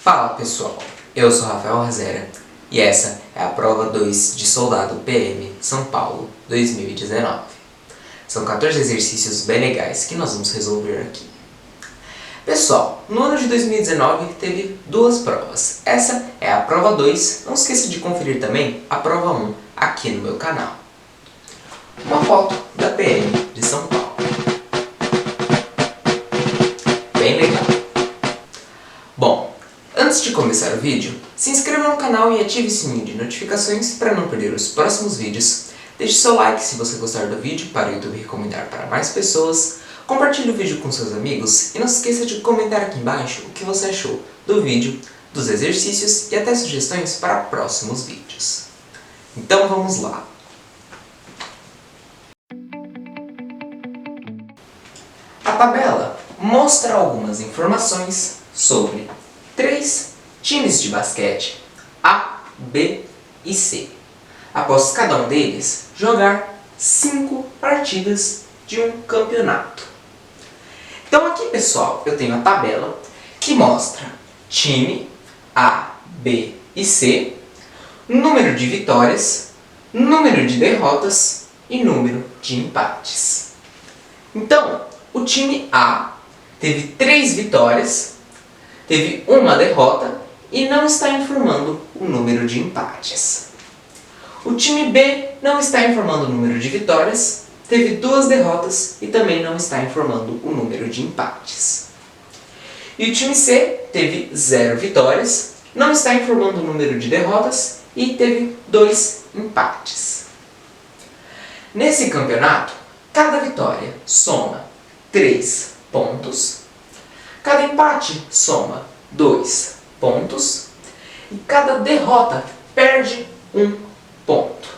Fala pessoal, eu sou Rafael Razera e essa é a prova 2 de Soldado PM São Paulo 2019. São 14 exercícios bem legais que nós vamos resolver aqui. Pessoal, no ano de 2019 teve duas provas. Essa é a prova 2, não esqueça de conferir também a prova 1 aqui no meu canal. Uma foto da PM de São Paulo. Bem legal. Bom, antes de começar o vídeo, se inscreva no canal e ative o sininho de notificações para não perder os próximos vídeos. Deixe seu like se você gostar do vídeo para o YouTube recomendar para mais pessoas. Compartilhe o vídeo com seus amigos e não se esqueça de comentar aqui embaixo o que você achou do vídeo, dos exercícios e até sugestões para próximos vídeos. Então vamos lá! A tabela mostra algumas informações sobre 3 times de basquete A, B e C, após cada um deles jogar 5 partidas de um campeonato. Então aqui, pessoal, eu tenho a tabela que mostra time A, B e C, número de vitórias, número de derrotas e número de empates. Então, o time A teve 3 vitórias, teve uma derrota e não está informando o número de empates. O time B não está informando o número de vitórias, teve 2 derrotas e também não está informando o número de empates. E o time C teve 0 vitórias, não está informando o número de derrotas e teve 2 empates. Nesse campeonato, cada vitória soma 3 pontos, cada empate soma 2 pontos e cada derrota perde 1 ponto.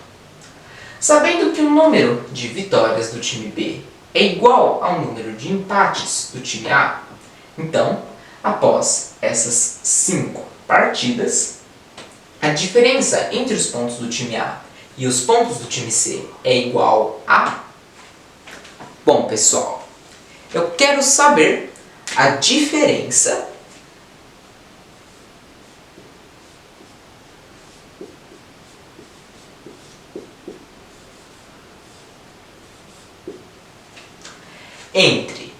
Sabendo que o número de vitórias do time B é igual ao número de empates do time A, então, após essas 5 partidas, a diferença entre os pontos do time A e os pontos do time C é igual a... Bom, pessoal, eu quero saber a diferença entre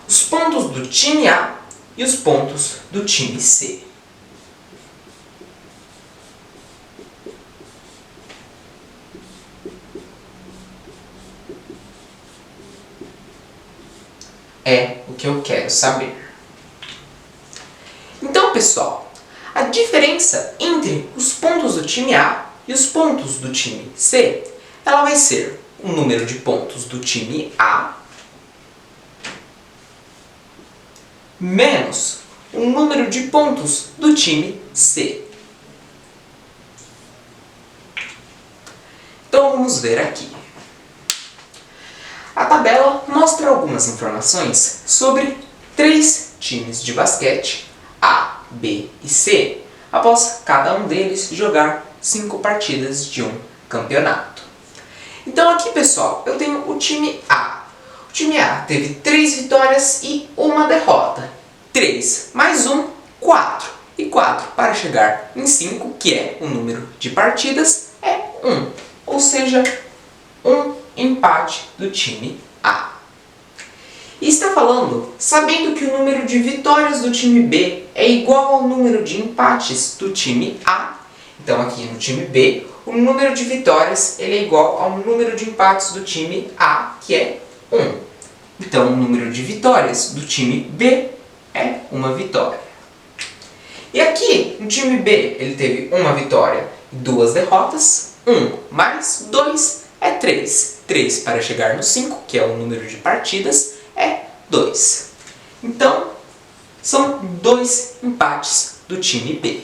os pontos do time A e os pontos do time C. É o que eu quero saber. Então, pessoal, a diferença entre os pontos do time A e os pontos do time C, ela vai ser o número de pontos do time A menos o número de pontos do time C. Então vamos ver aqui. A tabela mostra algumas informações sobre 3 times de basquete A, B e C, após cada um deles jogar 5 partidas de um campeonato. Então aqui, pessoal, eu tenho o time A. O time A teve 3 vitórias e uma derrota. 3 mais 1, 4. E 4 para chegar em 5, que é o número de partidas, é 1. Ou seja, 1 empate do time A. E está falando, sabendo que o número de vitórias do time B é igual ao número de empates do time A. Então aqui no time B, o número de vitórias ele é igual ao número de empates do time A, que é 1. Então o número de vitórias do time B é uma vitória. E aqui no time B ele teve uma vitória e 2 derrotas. 1 mais 2 é 3. 3 para chegar no 5, que é o número de partidas, é 2. Então, são 2 empates do time B.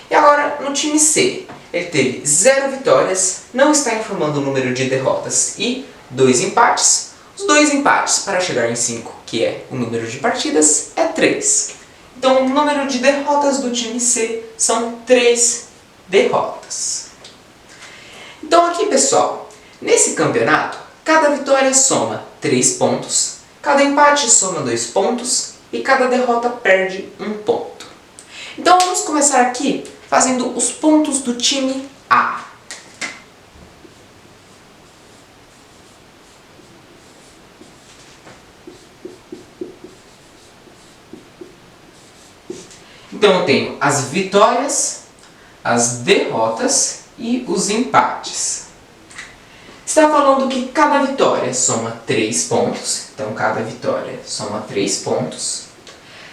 E agora, no time C, ele teve 0 vitórias, não está informando o número de derrotas e 2 empates. Os 2 empates para chegar em 5, que é o número de partidas, é 3. Então, o número de derrotas do time C são 3 derrotas. Então aqui, pessoal, nesse campeonato, cada cada vitória soma 3 pontos, cada empate soma 2 pontos e cada derrota perde 1 ponto. Então vamos começar aqui fazendo os pontos do time A. Então eu tenho as vitórias, as derrotas e os empates. Está falando que cada vitória soma 3 pontos, então cada vitória soma 3 pontos.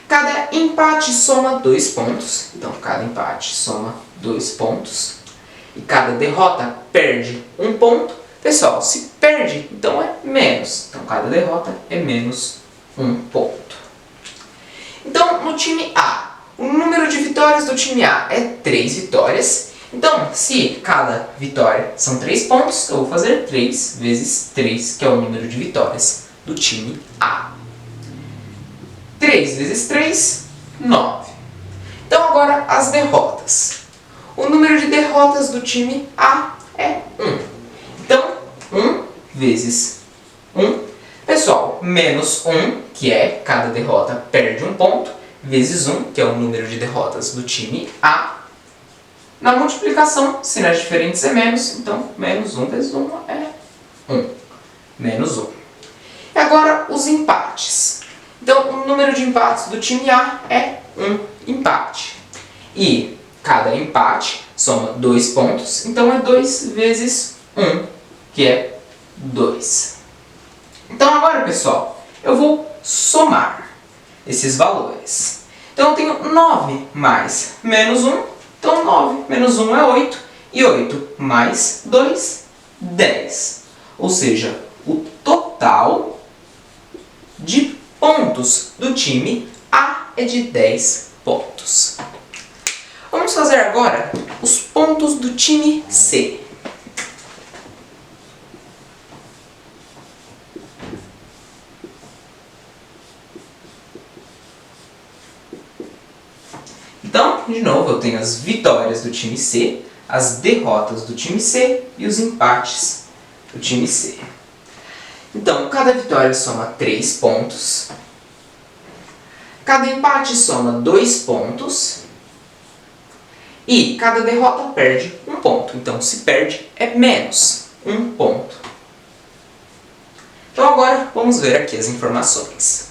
Cada empate soma 2 pontos, então cada empate soma 2 pontos. E cada derrota perde 1 ponto. Pessoal, se perde, então é menos. Então cada derrota é menos 1 ponto. Então no time A, o número de vitórias do time A é 3 vitórias. Então, se cada vitória são 3 pontos, eu vou fazer 3 vezes 3, que é o número de vitórias do time A. 3 vezes 3, 9. Então, agora as derrotas. O número de derrotas do time A é 1. Então, 1 vezes 1. Pessoal, menos 1, que é cada derrota perde 1 ponto, vezes 1, que é o número de derrotas do time A. Na multiplicação, sinais diferentes é menos, então menos 1 vezes 1 é 1. Menos 1. E agora os empates. Então o número de empates do time A é 1 empate. E cada empate soma 2 pontos, então é 2 vezes 1, que é 2. Então agora, pessoal, eu vou somar esses valores. Então eu tenho 9 mais menos 1. Então 9 menos 1 é 8, e 8 mais 2, 10. Ou seja, o total de pontos do time A é de 10 pontos. Vamos fazer agora os pontos do time C. Então, de novo, eu tenho as vitórias do time C, as derrotas do time C e os empates do time C. Então, cada vitória soma 3 pontos, cada empate soma 2 pontos e cada derrota perde 1 ponto. Então, se perde, é menos 1 ponto. Então, agora vamos ver aqui as informações.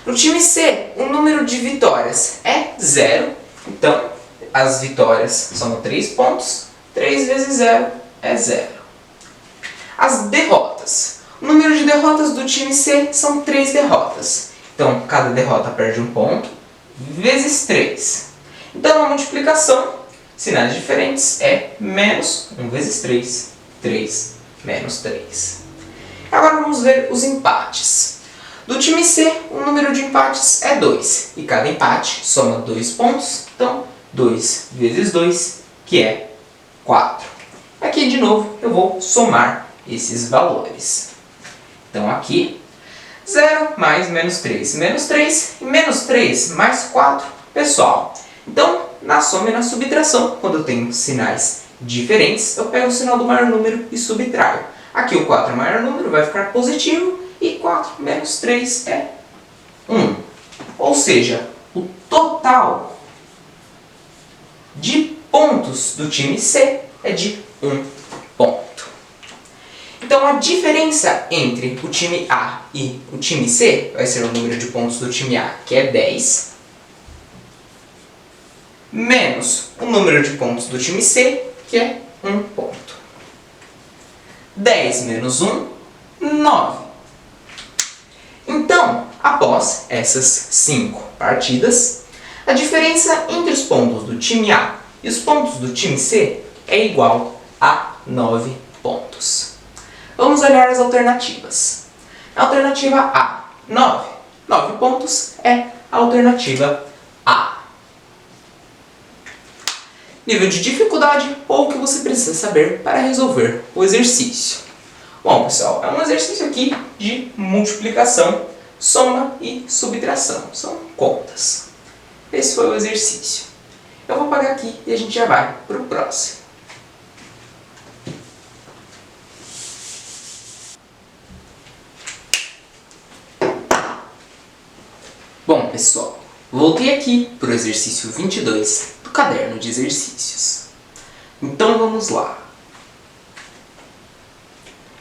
No time C, o número de vitórias é 0. Então, as vitórias somam 3 pontos, 3 vezes 0 é 0. As derrotas. O número de derrotas do time C são 3 derrotas. Então, cada derrota perde 1 ponto, vezes 3. Então, na multiplicação, sinais diferentes é menos 1 vezes 3, 3 menos 3. Agora vamos ver os empates. Do time C, o número de empates é 2, e cada empate soma 2 pontos, então 2 vezes 2, que é 4. Aqui, de novo, eu vou somar esses valores. Então, aqui, 0 mais menos 3 e menos 3 mais 4. Pessoal, então, na soma e na subtração, quando eu tenho sinais diferentes, eu pego o sinal do maior número e subtraio. Aqui o 4 é o maior número, vai ficar positivo, e 4 menos 3 é 1. Ou seja, o total de pontos do time C é de 1 ponto. Então a diferença entre o time A e o time C vai ser o número de pontos do time A, que é 10, menos o número de pontos do time C, que é 1 ponto. 10 menos 1, 9. Então, após essas 5 partidas, a diferença entre os pontos do time A e os pontos do time C é igual a 9 pontos. Vamos olhar as alternativas. A alternativa A, 9. 9 pontos é a alternativa A. Nível de dificuldade ou o que você precisa saber para resolver o exercício. Bom, pessoal, é um exercício aqui de multiplicação, soma e subtração. São contas. Esse foi o exercício. Eu vou apagar aqui e a gente já vai para o próximo. pessoal, voltei aqui para o exercício 22 do caderno de exercícios. Então vamos lá.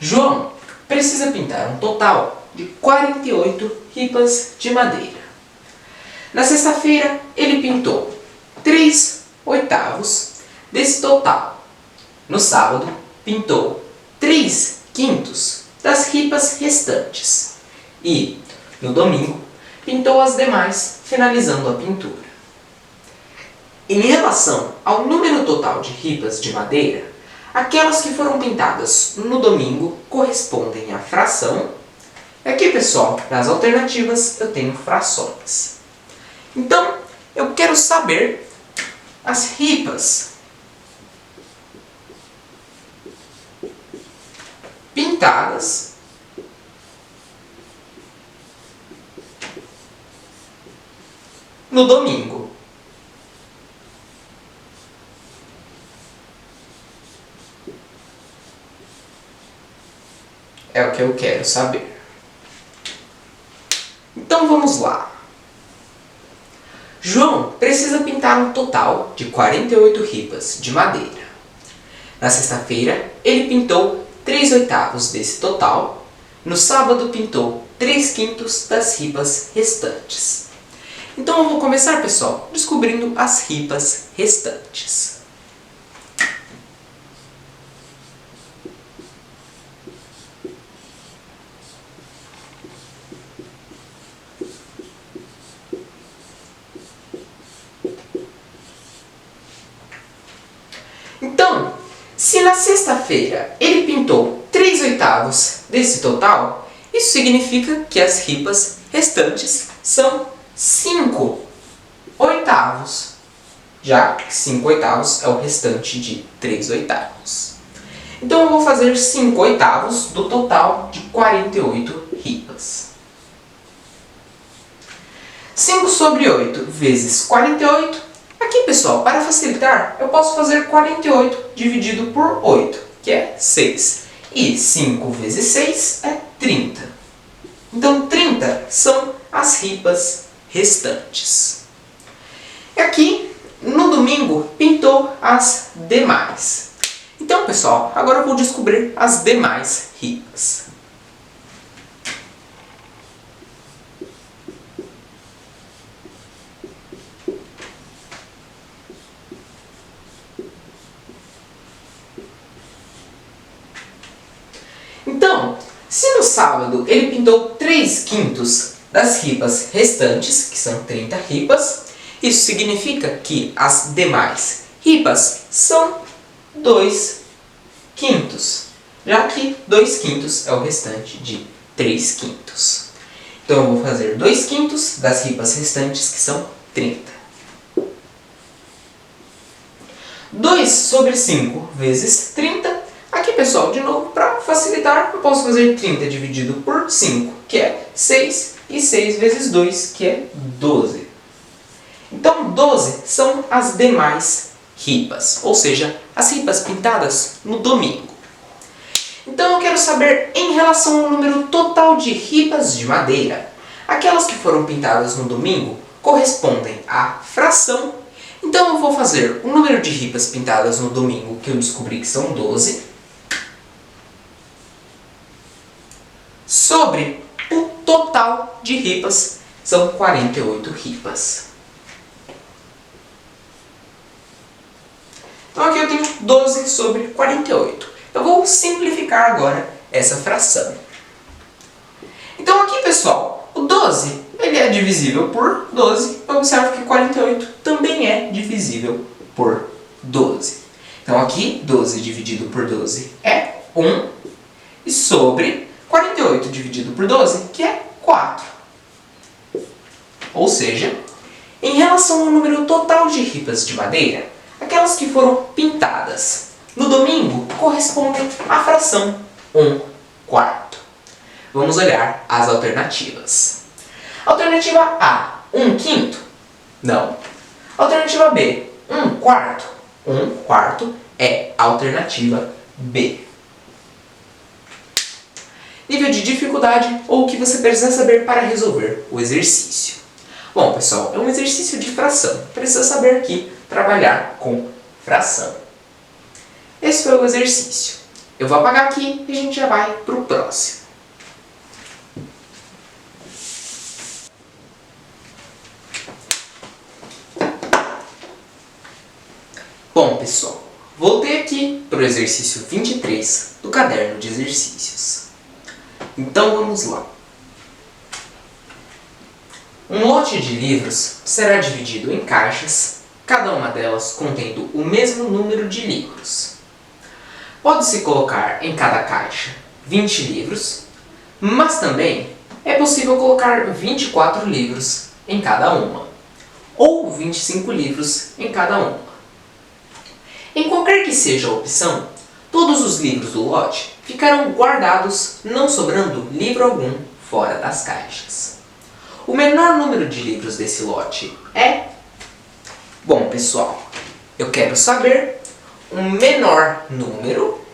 João precisa pintar um total de 48 ripas de madeira. Na sexta-feira, ele pintou 3/8 desse total. No sábado, pintou 3/5 das ripas restantes. E, no domingo, pintou as demais, finalizando a pintura. Em relação ao número total de ripas de madeira, aquelas que foram pintadas no domingo correspondem à fração. E aqui, pessoal, nas alternativas eu tenho frações. Então, eu quero saber as ripas pintadas no domingo. É o que eu quero saber. Então vamos lá. João precisa pintar um total de 48 ripas de madeira. Na sexta-feira, ele pintou 3/8 desse total. No sábado, pintou 3/5 das ripas restantes. Então eu vou começar, pessoal, descobrindo as ripas restantes. Então, se na sexta-feira ele pintou 3/8 desse total, isso significa que as ripas restantes são 5/8, já que 5/8 é o restante de 3/8. Então eu vou fazer 5/8 do total de 48 ripas. 5/8 vezes 48. Aqui, pessoal, para facilitar, eu posso fazer 48 dividido por 8, que é 6. E 5 vezes 6 é 30. Então, 30 são as ripas restantes. E aqui, no domingo, pintou as demais. Então, pessoal, agora eu vou descobrir as demais ripas. Então, se no sábado ele pintou 3/5 das ripas restantes, que são 30 ripas, isso significa que as demais ripas são 2/5, já que 2/5 é o restante de 3/5. Então eu vou fazer 2/5 das ripas restantes, que são 30. 2/5 vezes 30. Aqui, pessoal, de novo, para facilitar, eu posso fazer 30 dividido por 5, que é 6, e 6 vezes 2, que é 12. Então, 12 são as demais ripas, ou seja, as ripas pintadas no domingo. Então, eu quero saber, em relação ao número total de ripas de madeira, aquelas que foram pintadas no domingo correspondem à fração. Então, eu vou fazer o número de ripas pintadas no domingo, que eu descobri que são 12, sobre o total de ripas, são 48 ripas. Então aqui eu tenho 12 sobre 48. Eu vou simplificar agora essa fração. Então aqui, pessoal, o 12 ele é divisível por 12. Observe que 48 também é divisível por 12. Então aqui, 12 dividido por 12 é 1, e sobre 48 dividido por 12, que é 4. Ou seja, em relação ao número total de ripas de madeira, aquelas que foram pintadas no domingo correspondem à fração 1/4. Vamos olhar as alternativas. Alternativa A, 1/5? Não. Alternativa B, 1/4? 1/4 é a alternativa B. Nível de dificuldade ou o que você precisa saber para resolver o exercício. Bom, pessoal, é um exercício de fração. Precisa saber aqui trabalhar com fração. Esse foi o exercício. Eu vou apagar aqui e a gente já vai para o próximo. Bom, pessoal, voltei aqui para o exercício 23 do caderno de exercícios. Então vamos lá. Um lote de livros será dividido em caixas, cada uma delas contendo o mesmo número de livros. Pode-se colocar em cada caixa 20 livros, mas também é possível colocar 24 livros em cada uma, ou 25 livros em cada uma. Em qualquer que seja a opção, todos os livros do lote ficarão guardados, não sobrando livro algum fora das caixas. O menor número de livros desse lote é... Bom, pessoal, eu quero saber o menor número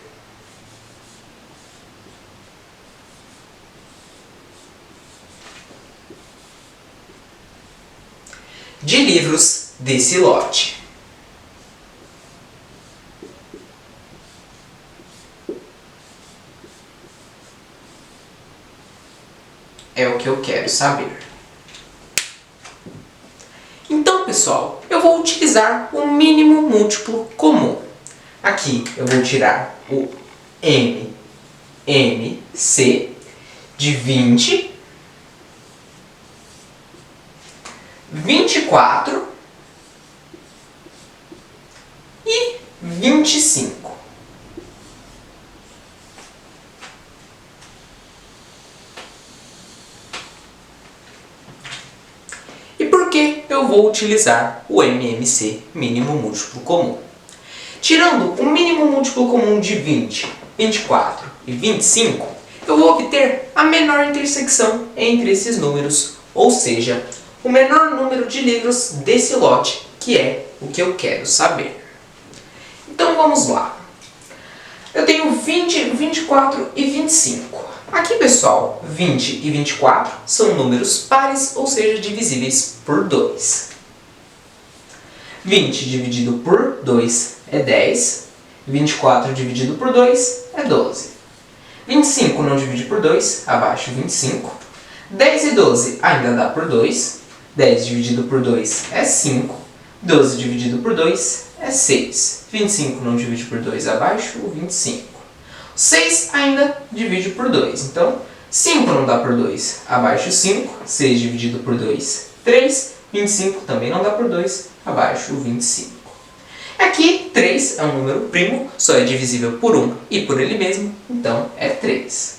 de livros desse lote. É o que eu quero saber. Então, pessoal, eu vou utilizar o mínimo múltiplo comum. Aqui eu vou tirar o MC de 20, 24 e 25. E por que eu vou utilizar o MMC, mínimo múltiplo comum? Tirando o mínimo múltiplo comum de 20, 24 e 25, eu vou obter a menor intersecção entre esses números, ou seja, o menor número de livros desse lote, que é o que eu quero saber. Então vamos lá. Eu tenho 20, 24 e 25. Aqui, pessoal, 20 e 24 são números pares, ou seja, divisíveis por 2. 20 dividido por 2 é 10. 24 dividido por 2 é 12. 25 não divide por 2, abaixo 25. 10 e 12 ainda dá por 2. 10 dividido por 2 é 5. 12 dividido por 2 é 6. 25 não divide por 2, abaixo o 25. 6 ainda divide por 2. Então, 5 não dá por 2, abaixo 5. 6 dividido por 2, 3. 25 também não dá por 2, abaixo o 25. Aqui, 3 é um número primo, só é divisível por 1 e por ele mesmo, então é 3.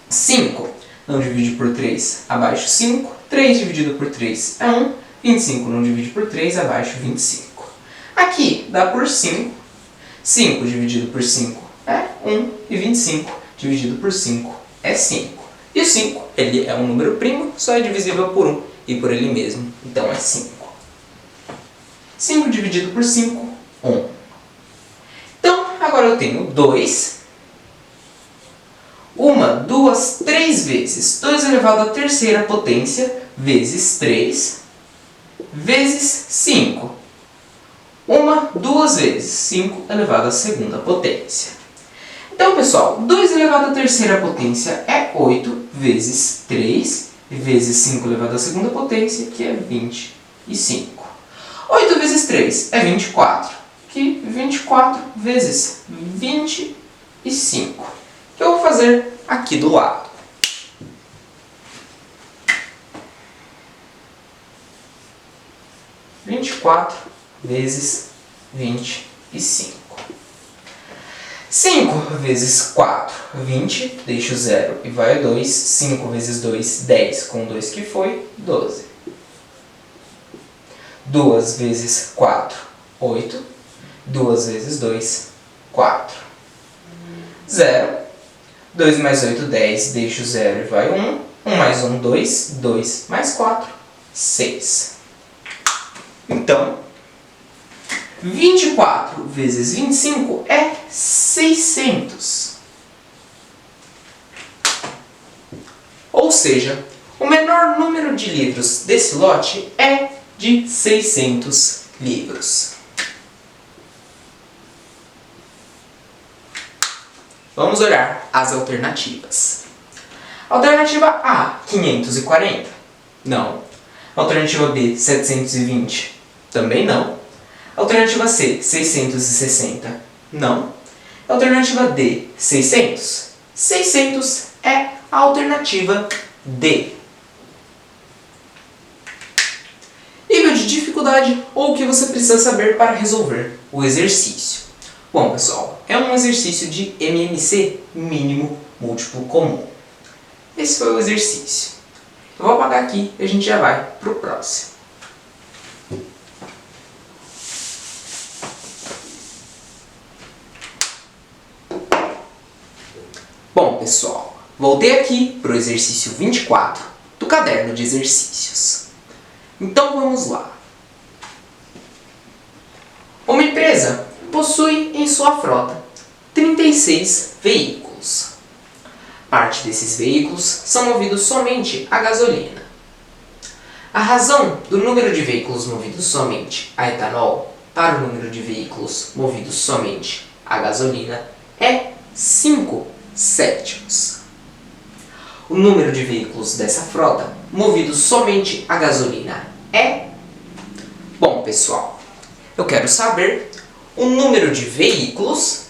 5 não divide por 3, abaixo 5. 3 dividido por 3 é 1. 25 não divide por 3, abaixo 25. Aqui dá por 5. 5 dividido por 5 é 1. E 25 dividido por 5 é 5. E o 5, ele é um número primo, só é divisível por 1 e por ele mesmo, então é 5. 5 dividido por 5, 1. Então, agora eu tenho 2. 1, 2, 3 vezes 2 elevado à terceira potência vezes 3 vezes 5. 1, 2 vezes 5 elevado à segunda potência. Então, pessoal, 2 elevado à terceira potência é 8 vezes 3 vezes 5 elevado à segunda potência, que é 25. 8 vezes 3 é 24, que 24 vezes 25, que eu vou fazer aqui do lado. Vinte e quatro vezes 25. 5 vezes 4, 20, deixa o 0 e vai a 2. 5 vezes 2, 10, com 2 que foi, 12. 2 vezes 4, 8. 2 vezes 2, 4. 0. 2 mais 8, 10, deixa o 0 e vai 1. 1 mais 1, 2. 2 mais 4, 6. Então, 24 vezes 25 é 600. Ou seja, o menor número de livros desse lote é de 600 livros. Vamos olhar as alternativas. Alternativa A, 540. Não. Alternativa B, 720. Também não. Alternativa C, 660. Não. Alternativa D, 600. 600 é a alternativa D. Nível de dificuldade ou o que você precisa saber para resolver o exercício. Bom, pessoal, é um exercício de MMC, mínimo múltiplo comum. Esse foi o exercício. Eu vou apagar aqui e a gente já vai para o próximo. Bom, pessoal, voltei aqui para o exercício 24 do caderno de exercícios. Então vamos lá. Uma empresa possui em sua frota 36 veículos. Parte desses veículos são movidos somente a gasolina. A razão do número de veículos movidos somente a etanol para o número de veículos movidos somente a gasolina é 5/7. O número de veículos dessa frota movidos somente a gasolina é... Bom, pessoal, eu quero saber o número de veículos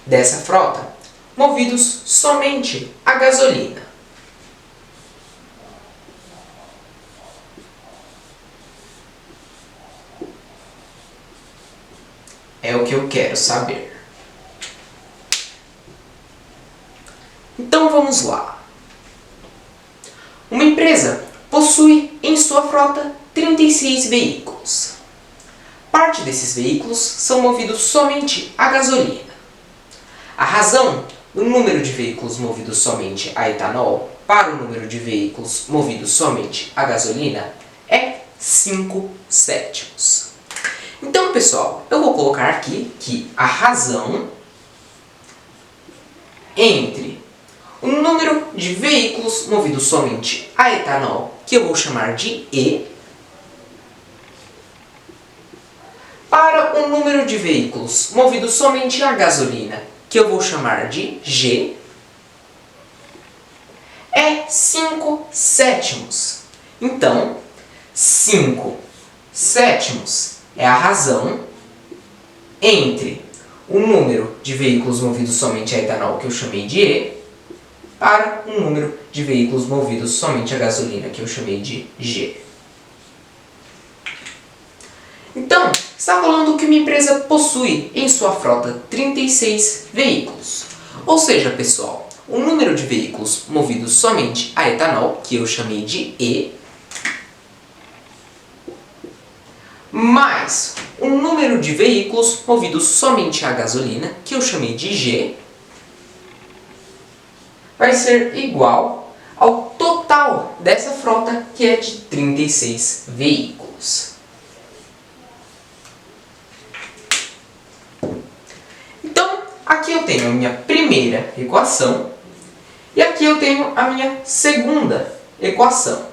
dessa frota movidos somente a gasolina. É o que eu quero saber. Então vamos lá. Uma empresa possui em sua frota 36 veículos. Parte desses veículos são movidos somente a gasolina. A razão do número de veículos movidos somente a etanol para o número de veículos movidos somente a gasolina é 5/7. Então, pessoal, eu vou colocar aqui que a razão entre o número de veículos movidos somente a etanol, que eu vou chamar de E, para o número de veículos movidos somente a gasolina, que eu vou chamar de G, é 5/7. Então, 5/7 é a razão entre o número de veículos movidos somente a etanol, que eu chamei de E, para o número de veículos movidos somente a gasolina, que eu chamei de G. Então, está falando que uma empresa possui em sua frota 36 veículos. Ou seja, pessoal, o número de veículos movidos somente a etanol, que eu chamei de E, mais o número de veículos movidos somente a gasolina, que eu chamei de G, vai ser igual ao total dessa frota, que é de 36 veículos. Então, aqui eu tenho a minha primeira equação e aqui eu tenho a minha segunda equação.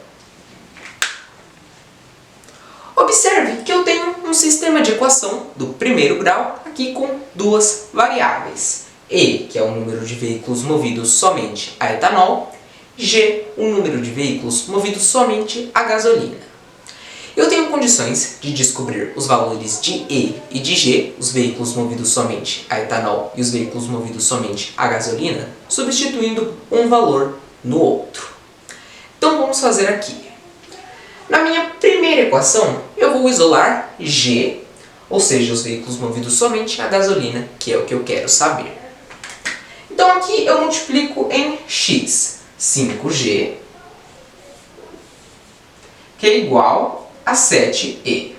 Observe que eu tenho um sistema de equação do primeiro grau aqui com duas variáveis. E, que é o número de veículos movidos somente a etanol, G, o número de veículos movidos somente a gasolina. Eu tenho condições de descobrir os valores de E e de G, os veículos movidos somente a etanol e os veículos movidos somente a gasolina, substituindo um valor no outro. Então vamos fazer aqui. Na minha primeira equação, eu vou isolar G, ou seja, os veículos movidos somente a gasolina, que é o que eu quero saber. Então aqui eu multiplico em x, 5G, que é igual a 7E.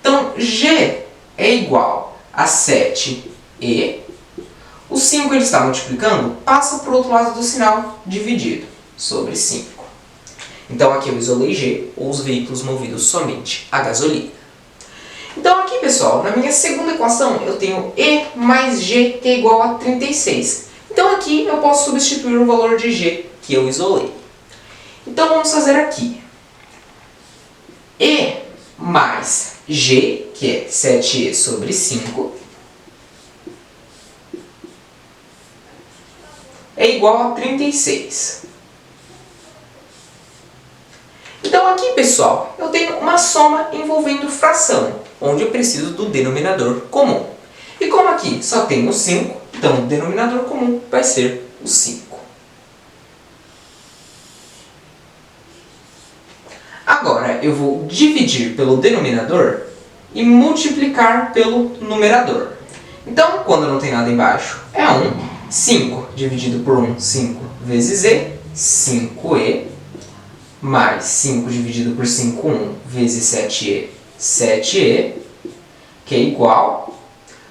Então G é igual a 7E. O 5 ele está multiplicando, passa para o outro lado do sinal, dividido sobre 5. Então aqui eu isolei G, ou os veículos movidos somente a gasolina. Então aqui, pessoal, na minha segunda equação, eu tenho E mais G, que é igual a 36. Então aqui eu posso substituir o valor de G que eu isolei. Então vamos fazer aqui. E mais G, que é 7E sobre 5, é igual a 36. Então aqui, pessoal, eu tenho uma soma envolvendo fração, onde eu preciso do denominador comum. E como aqui só tem o 5, então o denominador comum vai ser o 5. Agora eu vou dividir pelo denominador e multiplicar pelo numerador. Então, quando não tem nada embaixo, é 1. 5 dividido por 1, 5 vezes E, 5E. Mais 5 dividido por 5, 1 vezes 7E, 7E. Que é igual,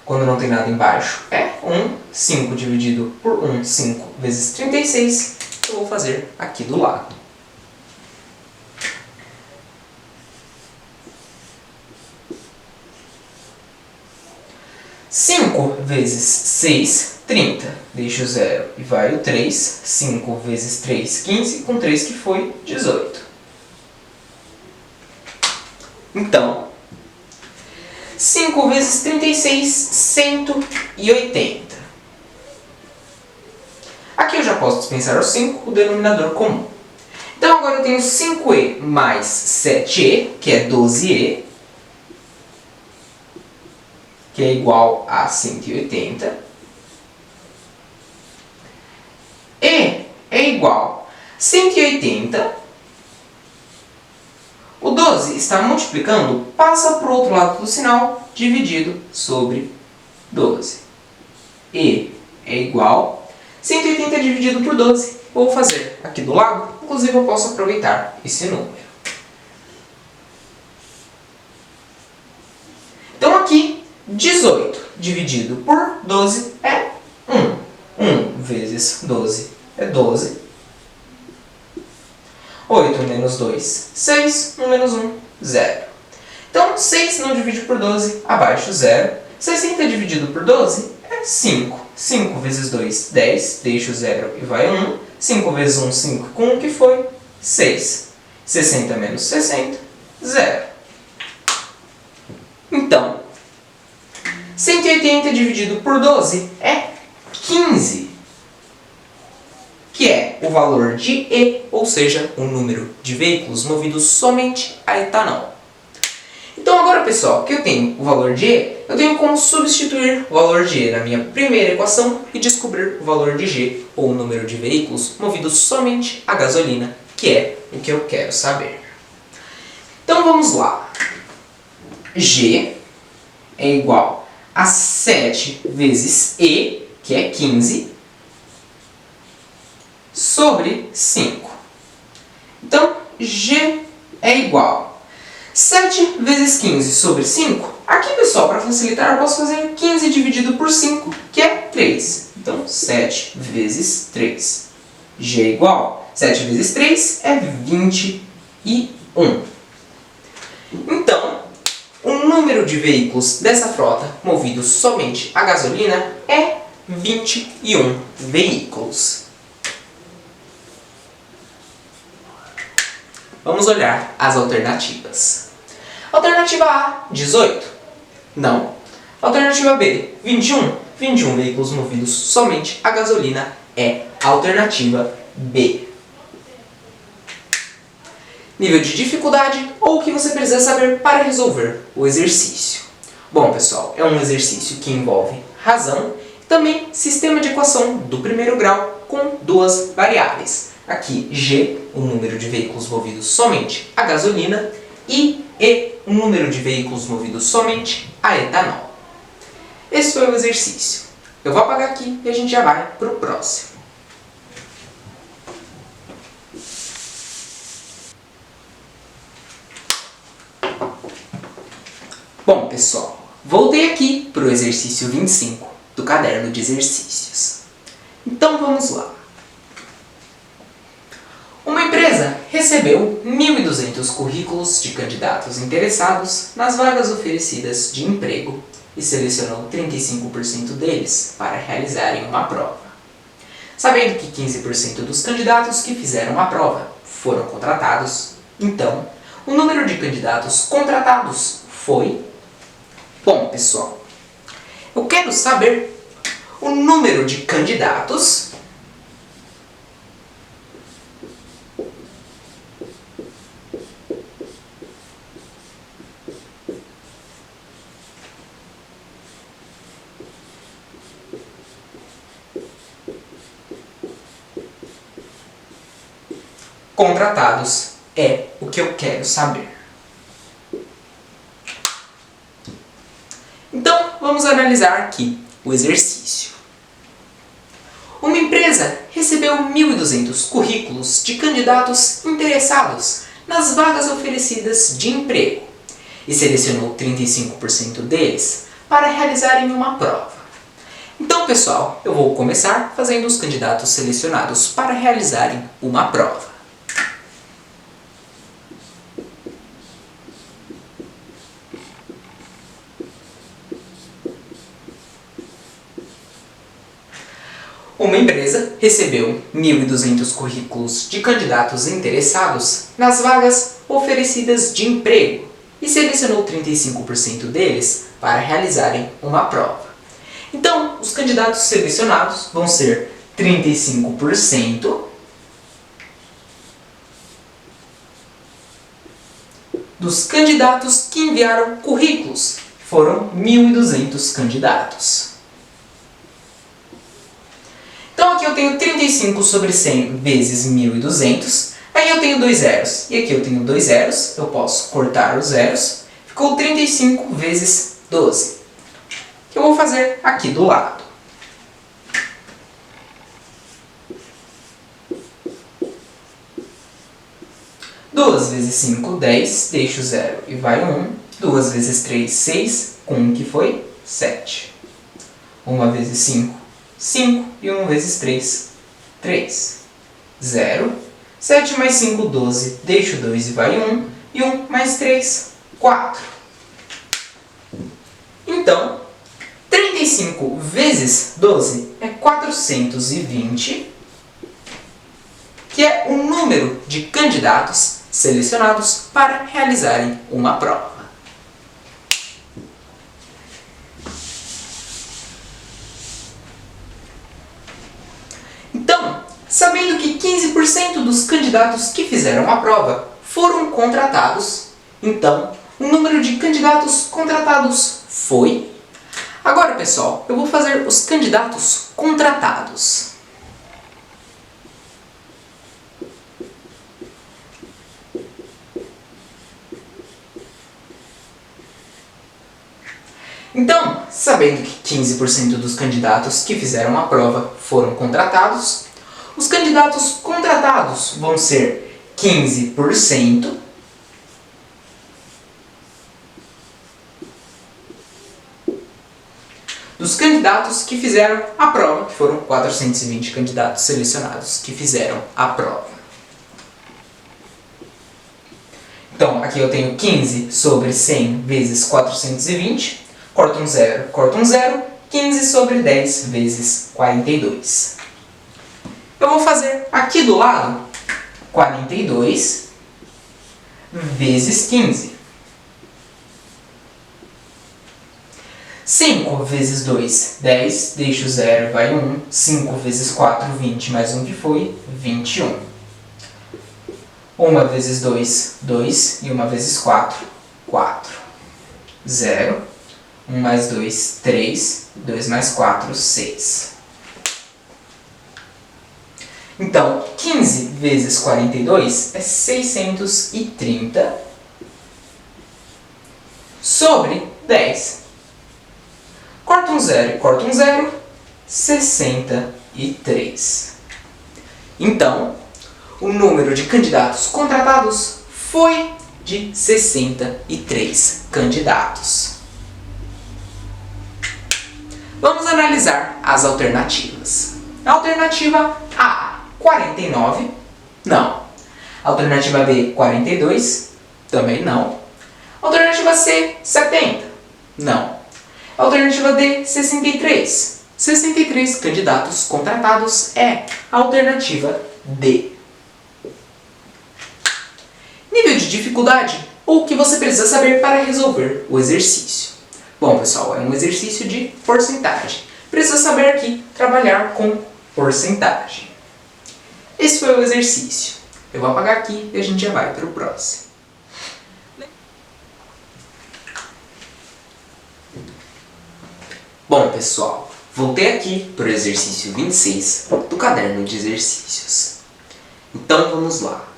quando não tem nada embaixo, é 1. 5 dividido por 1, 5 vezes 36. Eu vou fazer aqui do lado. 5 vezes 6, 30. Deixa o 0 e vai o 3. 5 vezes 3, 15. Com 3 que foi 18. Então, 5 vezes 36, 180. Aqui eu já posso dispensar o 5, o denominador comum. Então agora eu tenho 5E mais 7E, que é 12E. Que é igual a 180. E é igual a 180. O 12 está multiplicando, passa para o outro lado do sinal, dividido sobre 12. E é igual a 180 dividido por 12. Vou fazer aqui do lado, inclusive eu posso aproveitar esse número. Então aqui, 18 dividido por 12 é 1. 1 vezes 12 é 12. 8 menos 2, 6. 1 menos 1, 0. Então, 6 não divide por 12, abaixo 0. 60 dividido por 12 é 5. 5 vezes 2, 10. Deixa o 0 e vai 1. 5 vezes 1, 5. Com 1 que foi 6. 60 menos 60, 0. Então, 180 dividido por 12 é 15, que é o valor de E, ou seja, o número de veículos movidos somente a etanol. Então agora, pessoal, que eu tenho o valor de E, eu tenho como substituir o valor de E na minha primeira equação e descobrir o valor de G, ou o número de veículos movidos somente a gasolina, que é o que eu quero saber. Então vamos lá. G é igual a 7 vezes E, que é 15, sobre 5. Então, G é igual a 7 vezes 15 sobre 5. Aqui, pessoal, para facilitar, eu posso fazer 15 dividido por 5, que é 3. Então, 7 vezes 3. G é igual a 7 vezes 3 é 21. Então, o número de veículos dessa frota movidos somente a gasolina é 21 veículos. Vamos olhar as alternativas. Alternativa A, 18. Não. Alternativa B, 21. 21 veículos movidos somente a gasolina é a alternativa B. Nível de dificuldade ou o que você precisa saber para resolver o exercício. Bom, pessoal, é um exercício que envolve razão e também sistema de equação do primeiro grau com duas variáveis. Aqui, G, o número de veículos movidos somente a gasolina, e E, o número de veículos movidos somente a etanol. Esse foi o exercício. Eu vou apagar aqui e a gente já vai para o próximo. Bom, pessoal, voltei aqui para o exercício 25 do caderno de exercícios. Então vamos lá. Uma empresa recebeu 1.200 currículos de candidatos interessados nas vagas oferecidas de emprego e selecionou 35% deles para realizarem uma prova. Sabendo que 15% dos candidatos que fizeram a prova foram contratados, então, o número de candidatos contratados foi... Bom, pessoal, eu quero saber o número de candidatos contratados é o que eu quero saber. Então, vamos analisar aqui o exercício. Uma empresa recebeu 1.200 currículos de candidatos interessados nas vagas oferecidas de emprego e selecionou 35% deles para realizarem uma prova. Então, pessoal, eu vou começar fazendo os candidatos selecionados para realizarem uma prova. Uma empresa recebeu 1.200 currículos de candidatos interessados nas vagas oferecidas de emprego e selecionou 35% deles para realizarem uma prova. Então, os candidatos selecionados vão ser 35% dos candidatos que enviaram currículos. Foram 1.200 candidatos. Então aqui eu tenho 35 sobre 100 vezes 1.200, aí eu tenho 2 zeros, e aqui eu tenho 2 zeros, eu posso cortar os zeros, ficou 35 vezes 12, que eu vou fazer aqui do lado. Duas vezes 5, 10, deixo o zero e vai 1, 2 vezes 3, 6, com 1 que foi 7. 1 vezes 5, 5 e 1 vezes 3, 3. 0. 7 mais 5, 12. Deixo 2 e vai 1. E 1 mais 3, 4. Então, 35 vezes 12 é 420, que é o número de candidatos selecionados para realizarem uma prova. Sabendo que 15% dos candidatos que fizeram a prova foram contratados, então o número de candidatos contratados foi... Agora, pessoal, eu vou fazer os candidatos contratados. Então, sabendo que 15% dos candidatos que fizeram a prova foram contratados, os candidatos contratados vão ser 15% dos candidatos que fizeram a prova, que foram 420 candidatos selecionados que fizeram a prova. Então, aqui eu tenho 15 sobre 100 vezes 420, corta um zero, 15 sobre 10 vezes 42. Eu vou fazer aqui do lado 42 vezes 15. 5 vezes 2, 10, deixo 0 e vai 1. 5 vezes 4, 20, mais 1 que foi 21. 1 vezes 2, 2, e 1 vezes 4, 4. 0, 1 mais 2, 3, 2 mais 4, 6. Então, 15 vezes 42 é 630 sobre 10. Corta um zero e corta um zero, 63. Então, o número de candidatos contratados foi de 63 candidatos. Vamos analisar as alternativas. A alternativa A, 49. Não. Alternativa B, 42. Também não. Alternativa C, 70. Não. Alternativa D, 63. 63 candidatos contratados é a alternativa D. Nível de dificuldade, ou o que você precisa saber para resolver o exercício. Bom, pessoal, é um exercício de porcentagem. Precisa saber aqui trabalhar com porcentagem. Esse foi o exercício. Eu vou apagar aqui e a gente já vai para o próximo. Bom, pessoal, voltei aqui para o exercício 26 do caderno de exercícios. Então, vamos lá.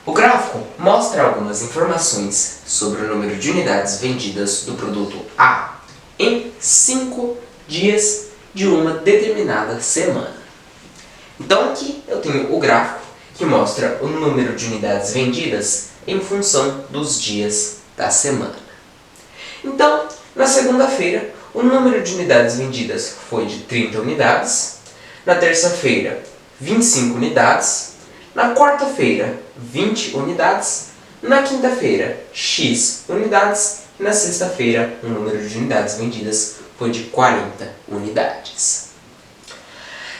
O gráfico mostra algumas informações sobre o número de unidades vendidas do produto A em 5 dias de uma determinada semana. Então aqui eu tenho o gráfico que mostra o número de unidades vendidas em função dos dias da semana. Então, na segunda-feira, o número de unidades vendidas foi de 30 unidades, na terça-feira, 25 unidades, na quarta-feira, 20 unidades, na quinta-feira, X unidades e na sexta-feira, o número de unidades vendidas foi de 40 unidades.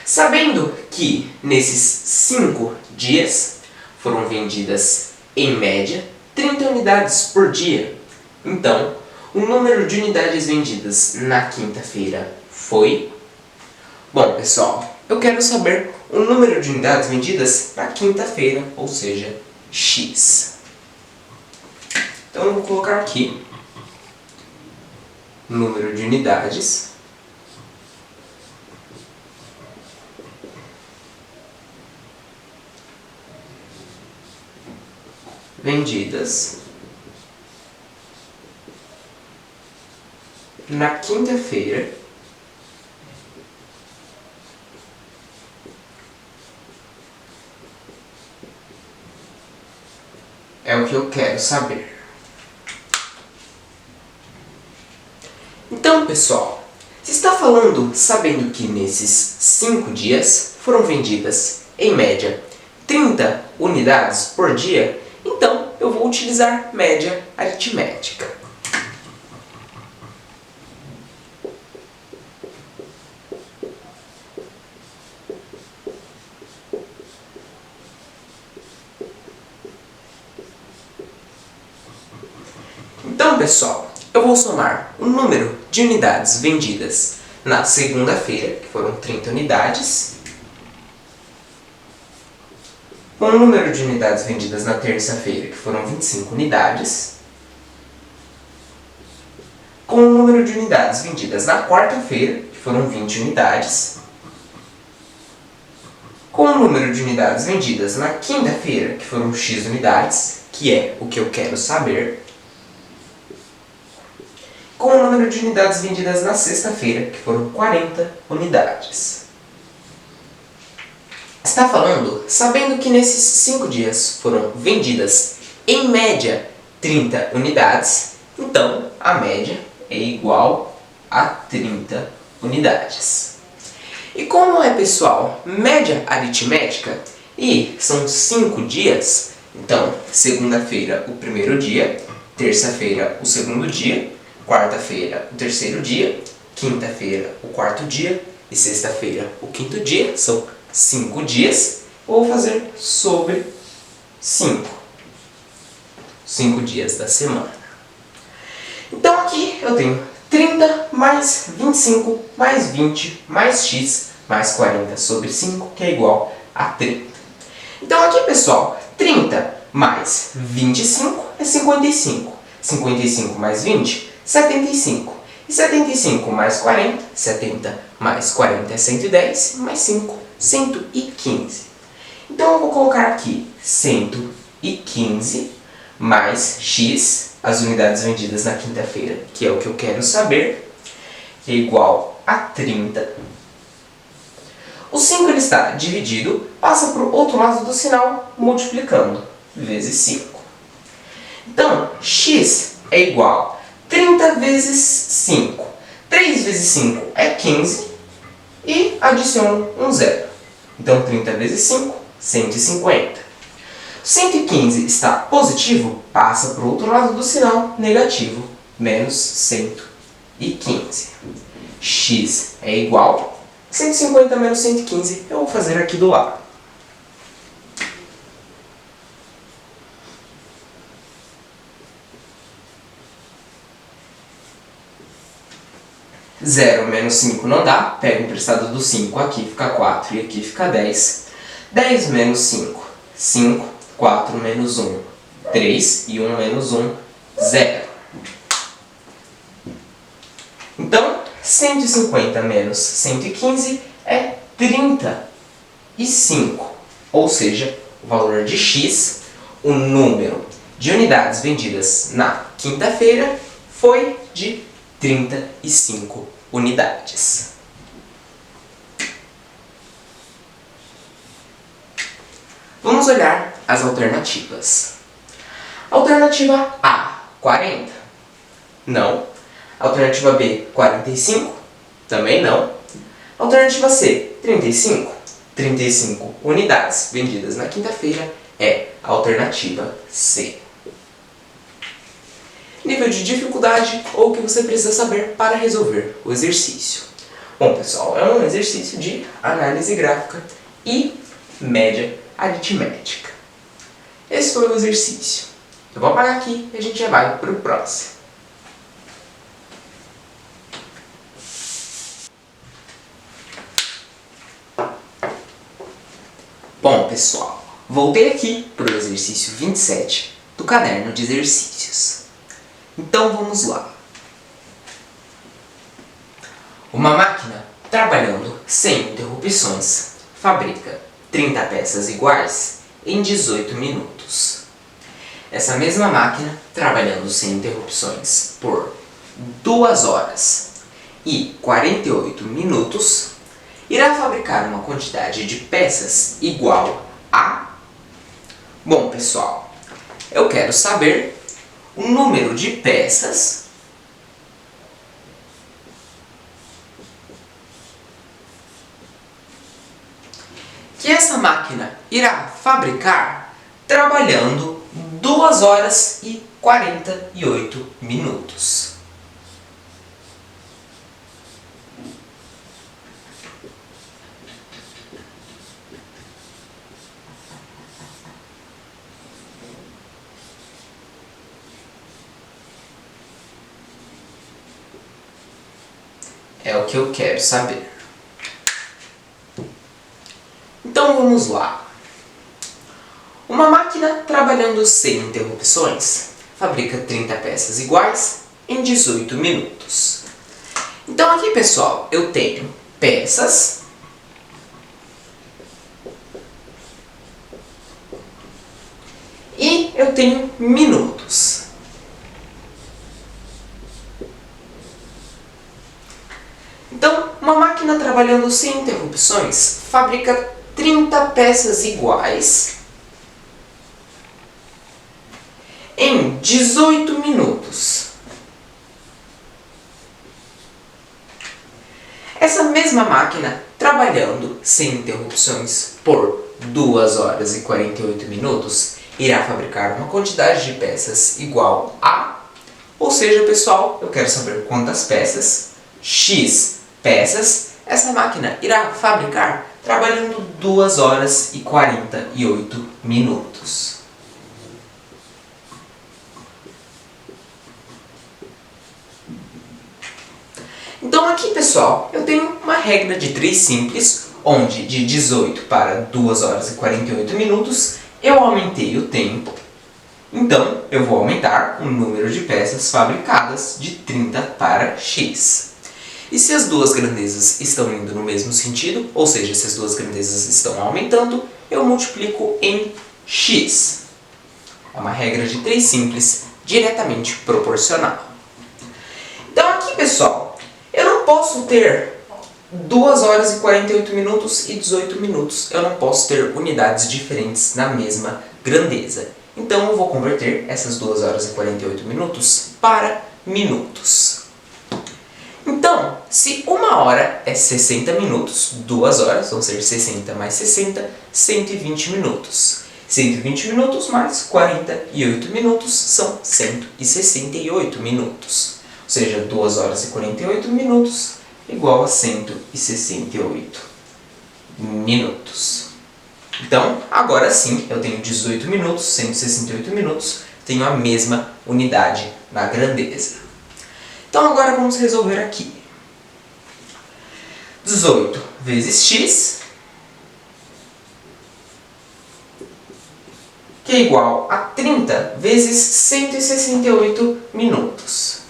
Sabendo que nesses 5 dias foram vendidas, em média, 30 unidades por dia, então o número de unidades vendidas na quinta-feira foi... Bom, pessoal, eu quero saber o número de unidades vendidas na quinta-feira, ou seja, X. Então eu vou colocar aqui número de unidades vendidas na quinta-feira é o que eu quero saber. Então, pessoal, se está falando sabendo que nesses 5 dias foram vendidas, em média, 30 unidades por dia, então eu vou utilizar média aritmética. Então, pessoal, eu vou somar o número de unidades vendidas na segunda-feira, que foram 30 unidades, com o número de unidades vendidas na terça-feira, que foram 25 unidades, com o número de unidades vendidas na quarta-feira, que foram 20 unidades, com o número de unidades vendidas na quinta-feira, que foram X unidades, que é o que eu quero saber, com o número de unidades vendidas na sexta-feira, que foram 40 unidades. Está falando, sabendo que nesses 5 dias foram vendidas, em média, 30 unidades, então a média é igual a 30 unidades. E como é, pessoal, média aritmética, e são 5 dias, então segunda-feira o primeiro dia, terça-feira o segundo dia, quarta-feira o terceiro dia, quinta-feira o quarto dia e sexta-feira o quinto dia, são 5 dias, vou fazer sobre 5 dias da semana. Então aqui eu tenho 30 mais 25 mais 20 mais x mais 40 sobre 5, que é igual a 30. Então aqui, pessoal, 30 mais 25 é 55. 55 mais 20, 75. E 75 mais 40, 70 mais 40 é 110, mais 5, 115. Então eu vou colocar aqui 115 mais x, as unidades vendidas na quinta-feira, que é o que eu quero saber, é igual a 30. O 5 ele está dividido, passa para o outro lado do sinal, multiplicando, vezes 5. Então, x é igual a 30 vezes 5. 3 vezes 5 é 15 e adiciono um zero. Então, 30 vezes 5 150. 115 está positivo, passa para o outro lado do sinal, negativo, menos 115. X é igual a 150 menos 115, eu vou fazer aqui do lado. Zero menos 5 não dá, pego o emprestado do 5, aqui fica 4 e aqui fica 10. 10 menos 5, 5, 4 menos 1, 3 e 1 menos 1, 0. Então, 150 menos 115 é 35, ou seja, o valor de x, o número de unidades vendidas na quinta-feira, foi de 35 unidades. Vamos olhar as alternativas. Alternativa A, 40. Não. Alternativa B, 45. Também não. Alternativa C, 35. 35 unidades vendidas na quinta-feira é a alternativa C. Nível de dificuldade ou o que você precisa saber para resolver o exercício. Bom, pessoal, é um exercício de análise gráfica e média aritmética. Esse foi o exercício. Eu vou apagar aqui e a gente já vai para o próximo. Bom, pessoal, voltei aqui para o exercício 27 do caderno de exercícios. Então vamos lá. Uma máquina trabalhando sem interrupções fabrica 30 peças iguais em 18 minutos. Essa mesma máquina, trabalhando sem interrupções por 2 horas e 48 minutos, irá fabricar uma quantidade de peças igual a... Bom, pessoal, eu quero saber o número de peças que essa máquina irá fabricar trabalhando 2 horas e 48 minutos. É o que eu quero saber. Então vamos lá. Uma máquina trabalhando sem interrupções fabrica 30 peças iguais em 18 minutos. Então aqui, pessoal, eu tenho peças e eu tenho minutos. Então, uma máquina trabalhando sem interrupções fabrica 30 peças iguais em 18 minutos. Essa mesma máquina, trabalhando sem interrupções por 2 horas e 48 minutos, irá fabricar uma quantidade de peças igual a... Ou seja, pessoal, eu quero saber quantas peças, x peças, essa máquina irá fabricar trabalhando 2 horas e 48 minutos. Então aqui, pessoal, eu tenho uma regra de 3 simples, onde de 18 para 2 horas e 48 minutos eu aumentei o tempo. Então, eu vou aumentar o número de peças fabricadas de 30 para x. E se as duas grandezas estão indo no mesmo sentido, ou seja, se as duas grandezas estão aumentando, eu multiplico em x. É uma regra de 3 simples, diretamente proporcional. Então aqui, pessoal, eu não posso ter 2 horas e 48 minutos e 18 minutos. Eu não posso ter unidades diferentes na mesma grandeza. Então eu vou converter essas 2 horas e 48 minutos para minutos. Então, se 1 hora é 60 minutos, 2 horas vão ser 60 mais 60, 120 minutos. 120 minutos mais 48 minutos são 168 minutos. Ou seja, 2 horas e 48 minutos igual a 168 minutos. Então, agora sim, eu tenho 18 minutos, 168 minutos, tenho a mesma unidade na grandeza. Então, agora vamos resolver aqui. 18 vezes x, que é igual a 30 vezes 168 minutos.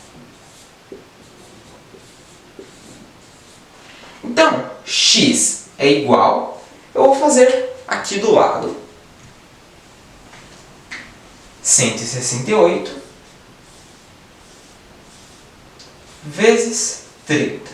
Então, x é igual, eu vou fazer aqui do lado, 168 vezes 30.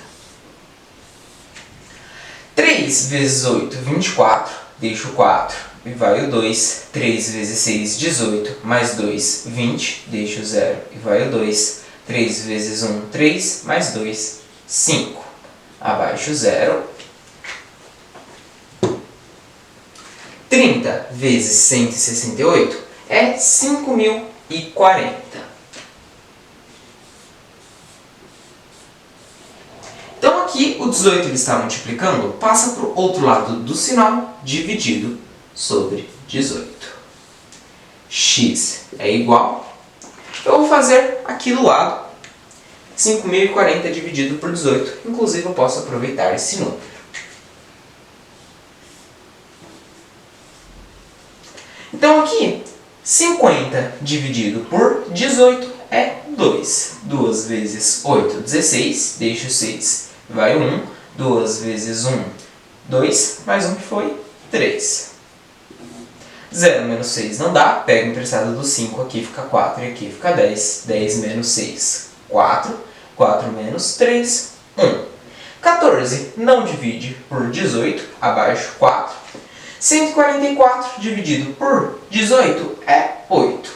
3 vezes 8, 24, deixo o 4 e vai o 2. 3 vezes 6, 18, mais 2, 20, deixo o 0 e vai o 2. 3 vezes 1, 3, mais 2, 5. Abaixo o 0. 30 vezes 168 é 5.040. Então aqui o 18 ele está multiplicando, passa para o outro lado do sinal, dividido sobre 18. X é igual, eu vou fazer aqui do lado, 5.040 dividido por 18, inclusive eu posso aproveitar esse número. Então aqui, 50 dividido por 18 é 2. 2 vezes 8, 16, deixo 6, vai 1. 2 vezes 1, 2, mais 1 que foi 3. 0 menos 6 não dá, pego emprestado do 5, aqui fica 4 e aqui fica 10. 10 menos 6, 4. 4 menos 3, 1. 14 não divide por 18, abaixo 4. 144 dividido por 18 é 8.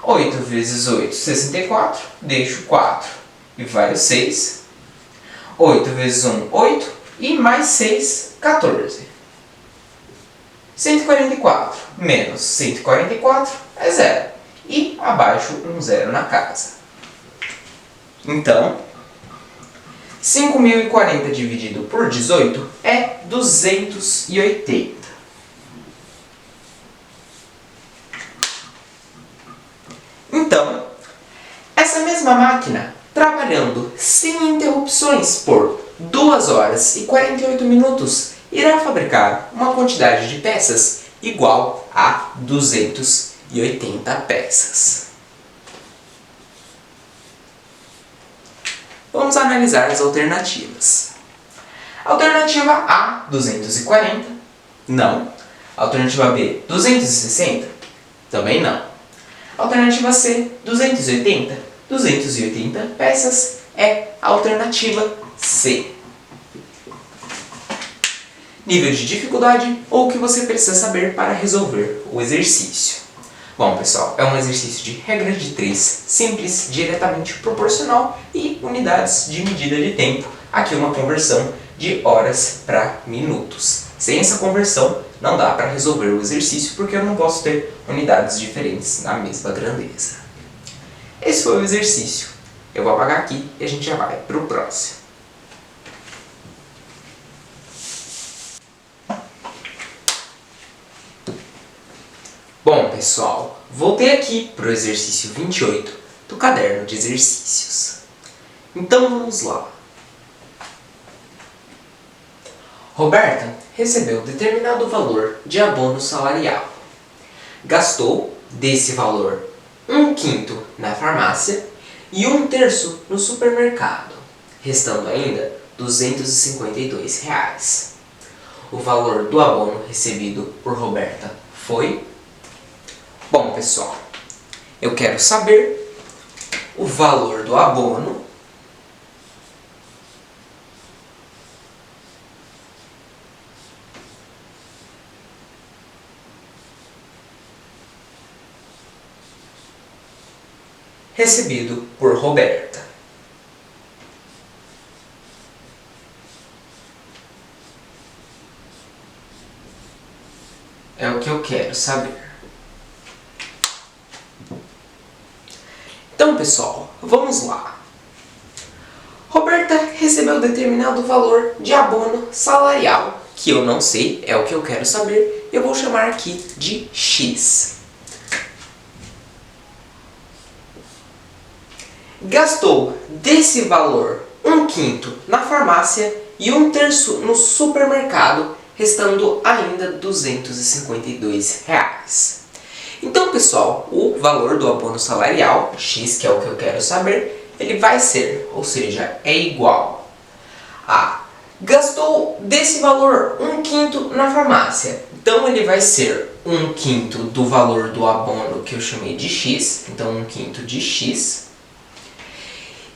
8 vezes 8, 64, deixo 4 e vai o 6. 8 vezes 1, 8 e mais 6, 14. 144 menos 144 é 0. E abaixo um 0 na casa. Então, 5.040 dividido por 18 é 280. Então, essa mesma máquina, trabalhando sem interrupções por 2 horas e 48 minutos, irá fabricar uma quantidade de peças igual a 280 peças. Vamos analisar as alternativas. Alternativa A, 240, não. Alternativa B, 260, também não. Alternativa C, 280. 280 peças é a alternativa C. Nível de dificuldade ou o que você precisa saber para resolver o exercício. Bom, pessoal, é um exercício de regra de 3, simples, diretamente proporcional e unidades de medida de tempo. Aqui uma conversão de horas para minutos. Sem essa conversão, não dá para resolver o exercício porque eu não posso ter unidades diferentes na mesma grandeza. Esse foi o exercício. Eu vou apagar aqui e a gente já vai para o próximo. Bom, pessoal, voltei aqui para o exercício 28 do caderno de exercícios. Então vamos lá. Roberta recebeu determinado valor de abono salarial. Gastou desse valor 1/5 na farmácia e 1/3 no supermercado, restando ainda R$ 252 reais. O valor do abono recebido por Roberta foi... Bom, pessoal, eu quero saber o valor do abono recebido por Roberta. saber. Então, pessoal, vamos lá. Roberta recebeu determinado valor de abono salarial, que eu não sei, é o que eu quero saber. Eu vou chamar aqui de X. Gastou desse valor 1/5 na farmácia e 1/3 no supermercado, restando ainda R$ 252. Então, pessoal, o valor do abono salarial, X, que é o que eu quero saber, ele vai ser, ou seja, é igual a... Gastou desse valor 1/5 na farmácia. Então, ele vai ser 1/5 do valor do abono que eu chamei de X. Então, 1/5 de X.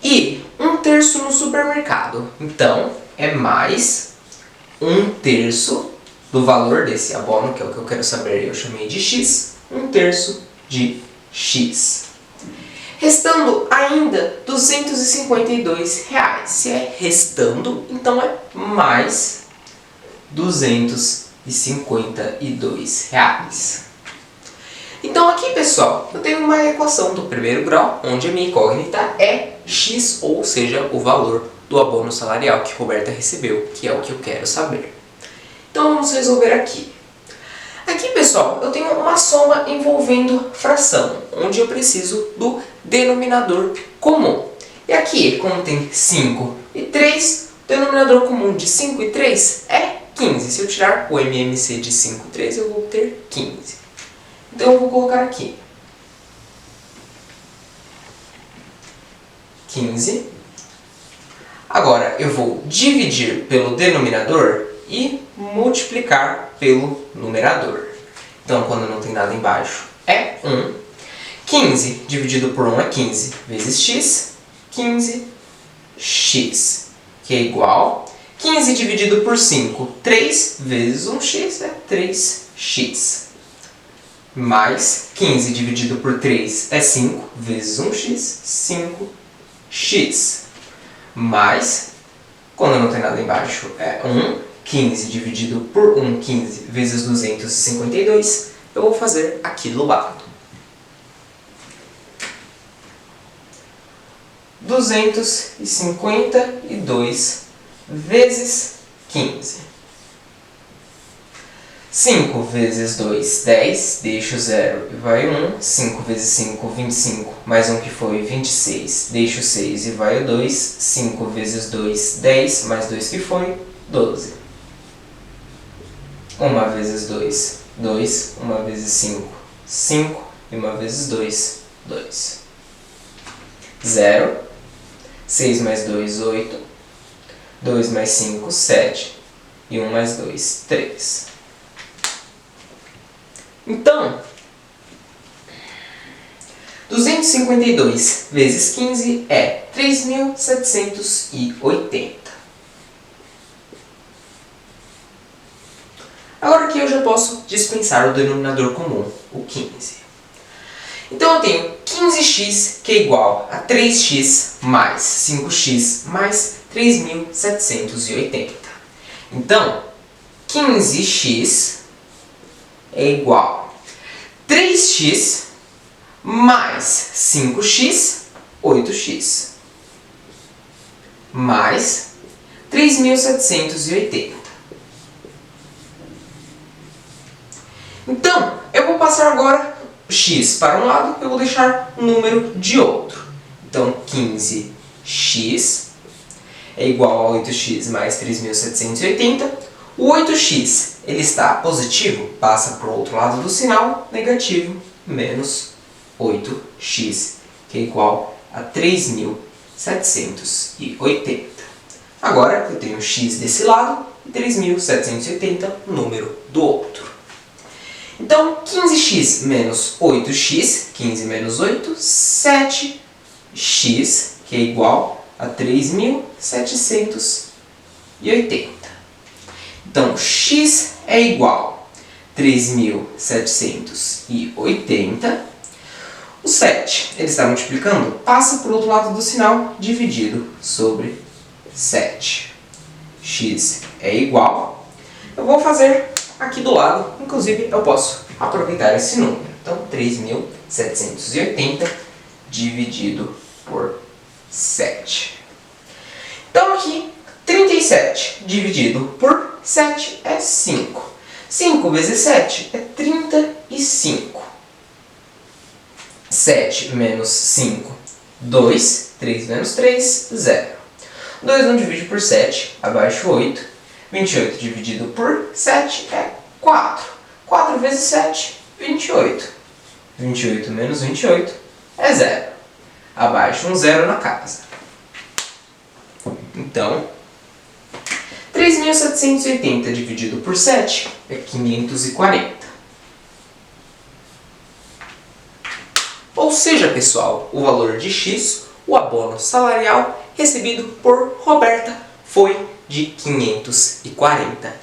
E 1/3 no supermercado. Então, é mais 1/3 do valor desse abono, que é o que eu quero saber, eu chamei de X. 1/3 de X. Restando ainda R$ 252. Se é restando, então é mais R$ 252. Então aqui, pessoal, eu tenho uma equação do primeiro grau, onde a minha incógnita é X, ou seja, o valor do abono salarial que Roberta recebeu, que é o que eu quero saber. Então vamos resolver aqui. Aqui, pessoal, eu tenho uma soma envolvendo fração, onde eu preciso do denominador comum. E aqui, como tem 5 e 3, o denominador comum de 5 e 3 é 15. Se eu tirar o MMC de 5 e 3, eu vou ter 15. Então eu vou colocar aqui 15. Agora eu vou dividir pelo denominador e multiplicar pelo numerador. Então, quando não tem nada embaixo, é 1. 15 dividido por 1 é 15 vezes x, 15x, que é igual 15 dividido por 5, 3 vezes 1x é 3x. Mais 15 dividido por 3 é 5 vezes 1x, 5x. Mais, quando não tem nada embaixo, é 1. 15 dividido por 1, 15 vezes 252, eu vou fazer aqui do lado. 252 vezes 15. 5 vezes 2, 10, deixo 0 e vai 1. 5 vezes 5, 25, mais 1 que foi 26, deixo 6 e vai o 2. 5 vezes 2, 10, mais 2 que foi 12. 1 vezes 2, 2. 1 vezes 5, 5. E 1 vezes 2, 2. 0. 6 mais 2, 8. 2 mais 5, 7. E 1 mais 2, 3. Então, 252 vezes 15 é 3.780. Agora aqui eu já posso dispensar o denominador comum, o 15. Então eu tenho 15x, que é igual a 3x mais 5x mais 3.780. Então, 15x é igual a 3x mais 5x, 8x, mais 3.780. Então, eu vou passar agora x para um lado, eu vou deixar um número de outro. Então, 15x é igual a 8x mais 3.780. O 8x ele está positivo, passa para o outro lado do sinal, negativo, menos 8x, que é igual a 3.780. Agora eu tenho x desse lado e 3.780, número do outro. Então, 15x menos 8x, 15 menos 8, 7x, que é igual a 3.780. Então, x é igual a 3.780. O 7, ele está multiplicando, passa para o outro lado do sinal, dividido sobre 7. X é igual. Eu vou fazer aqui do lado, inclusive eu posso aproveitar esse número. Então, 3.780 dividido por 7. Então, aqui, 37 dividido por 7 é 5. 5 vezes 7 é 35. 7 menos 5, 2. 3 menos 3, 0. 2 não divide por 7, abaixo 8. 28 dividido por 7 é 4. 4 vezes 7, 28. 28 menos 28 é 0. Abaixo um 0 na casa. Então, 3.780 dividido por 7 é 540. Ou seja, pessoal, o valor de X, o abono salarial recebido por Roberta, foi de R$ 540.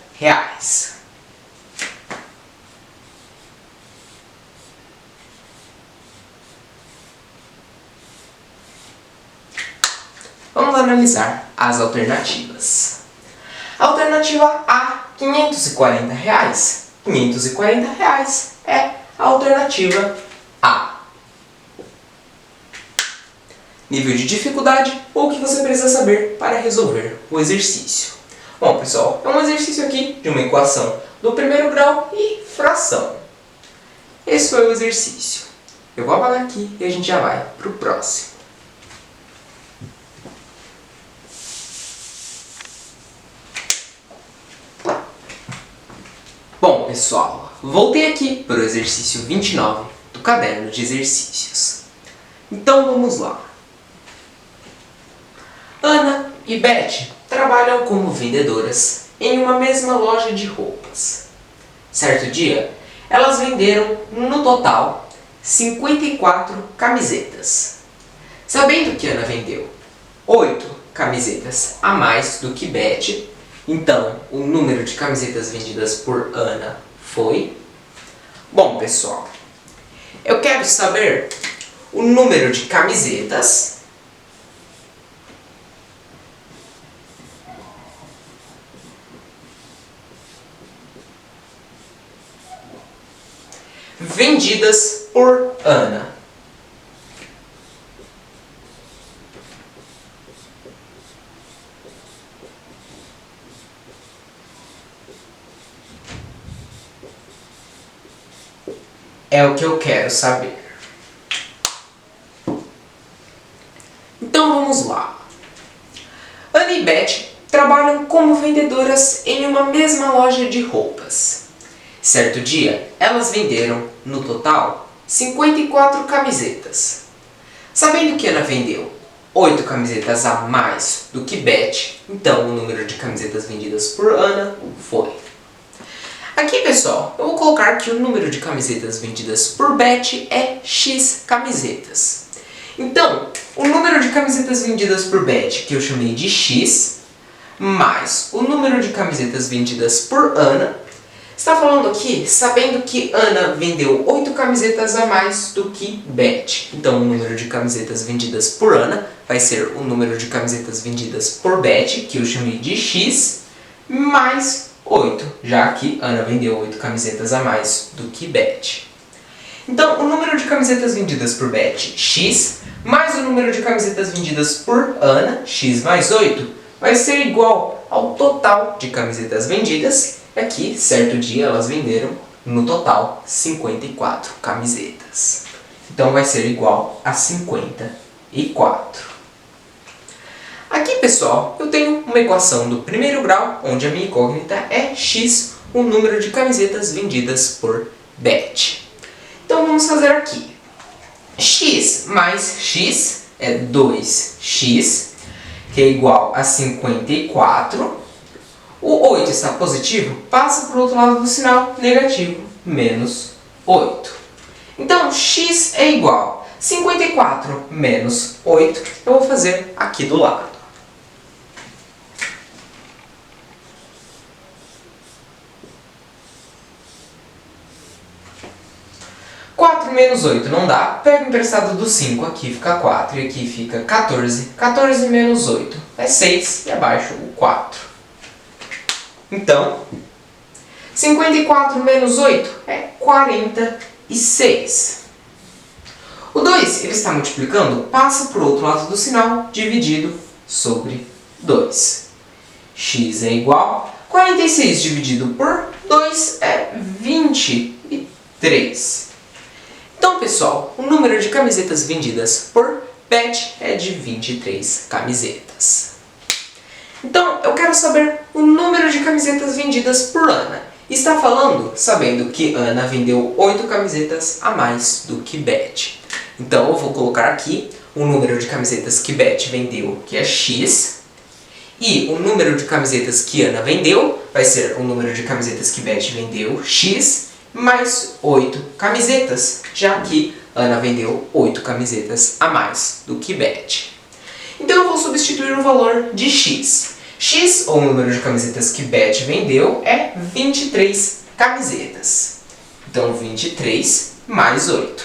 Vamos analisar as alternativas. Alternativa A, R$ 540. R$ 540 é a alternativa A. Nível de dificuldade ou o que você precisa saber para resolver o exercício. Bom, pessoal, é um exercício aqui de uma equação do primeiro grau e fração. Esse foi o exercício. Eu vou apagar aqui e a gente já vai para o próximo. Bom, pessoal, voltei aqui para o exercício 29 do caderno de exercícios. Então, vamos lá. Ana e Beth trabalham como vendedoras em uma mesma loja de roupas. Certo dia, elas venderam, no total, 54 camisetas. Sabendo que Ana vendeu 8 camisetas a mais do que Beth, então o número de camisetas vendidas por Ana foi... Bom, pessoal, eu quero saber o número de camisetas vendidas por Ana. É o que eu quero saber. Então vamos lá. Ana e Beth trabalham como vendedoras em uma mesma loja de roupas. Certo dia, elas venderam, no total, 54 camisetas. Sabendo que Ana vendeu 8 camisetas a mais do que Beth, então o número de camisetas vendidas por Ana foi... Aqui, pessoal, eu vou colocar que o número de camisetas vendidas por Beth é X camisetas. Então, o número de camisetas vendidas por Beth, que eu chamei de X, mais o número de camisetas vendidas por Ana, está falando aqui, sabendo que Ana vendeu 8 camisetas a mais do que Beth. Então, o número de camisetas vendidas por Ana vai ser o número de camisetas vendidas por Beth, que eu chamei de X, mais 8, já que Ana vendeu 8 camisetas a mais do que Beth. Então, o número de camisetas vendidas por Beth, X, mais o número de camisetas vendidas por Ana, X mais 8, vai ser igual ao total de camisetas vendidas. Aqui, certo dia, elas venderam, no total, 54 camisetas. Então, vai ser igual a 54. Aqui, pessoal, eu tenho uma equação do primeiro grau, onde a minha incógnita é X, o número de camisetas vendidas por Beth. Então, vamos fazer aqui. X mais X é 2x, que é igual a 54. O 8 está positivo, passa para o outro lado do sinal, negativo, menos 8. Então, x é igual a 54 menos 8. Eu vou fazer aqui do lado. 4 menos 8 não dá. Pego emprestado do 5, aqui fica 4 e aqui fica 14. 14 menos 8 é 6 e abaixo o 4. Então, 54 menos 8 é 46. O 2, ele está multiplicando, passa para o outro lado do sinal, dividido sobre 2. X é igual a 46 dividido por 2 é 23. Então, pessoal, o número de camisetas vendidas por Beth é de 23 camisetas. Então, eu quero saber o número de camisetas vendidas por Ana. Está falando sabendo que Ana vendeu 8 camisetas a mais do que Beth. Então, eu vou colocar aqui o número de camisetas que Beth vendeu, que é X. E o número de camisetas que Ana vendeu vai ser o número de camisetas que Beth vendeu, X, mais 8 camisetas, já que Ana vendeu 8 camisetas a mais do que Beth. Então eu vou substituir o valor de X. X, ou o número de camisetas que Beth vendeu, é 23 camisetas. Então 23 mais 8.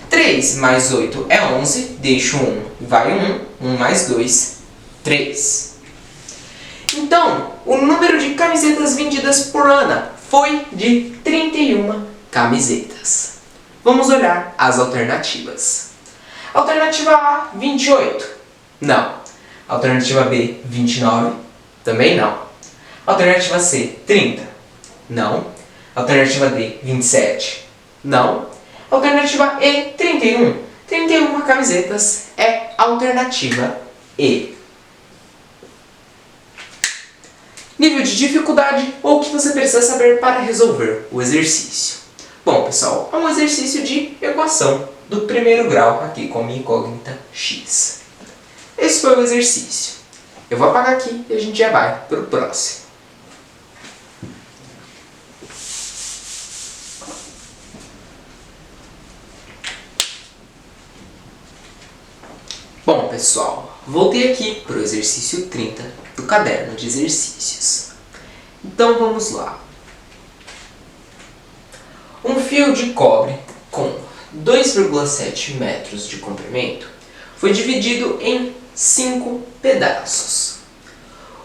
3 mais 8 é 11, deixo 1, vai 1, 1 mais 2, 3. Então, o número de camisetas vendidas por Ana foi de 31 camisetas. Vamos olhar as alternativas. Alternativa A, 28. Não. Alternativa B, 29. Também não. Alternativa C, 30. Não. Alternativa D, 27. Não. Alternativa E, 31. 31 camisetas é alternativa E. Nível de dificuldade ou o que você precisa saber para resolver o exercício. Bom, pessoal, é um exercício de equação do primeiro grau aqui com a minha incógnita x. Esse foi o exercício. Eu vou apagar aqui e a gente já vai para o próximo. Bom, pessoal, voltei aqui para o exercício 30 do caderno de exercícios. Então vamos lá. Um fio de cobre com 2,7 metros de comprimento foi dividido em 5 pedaços.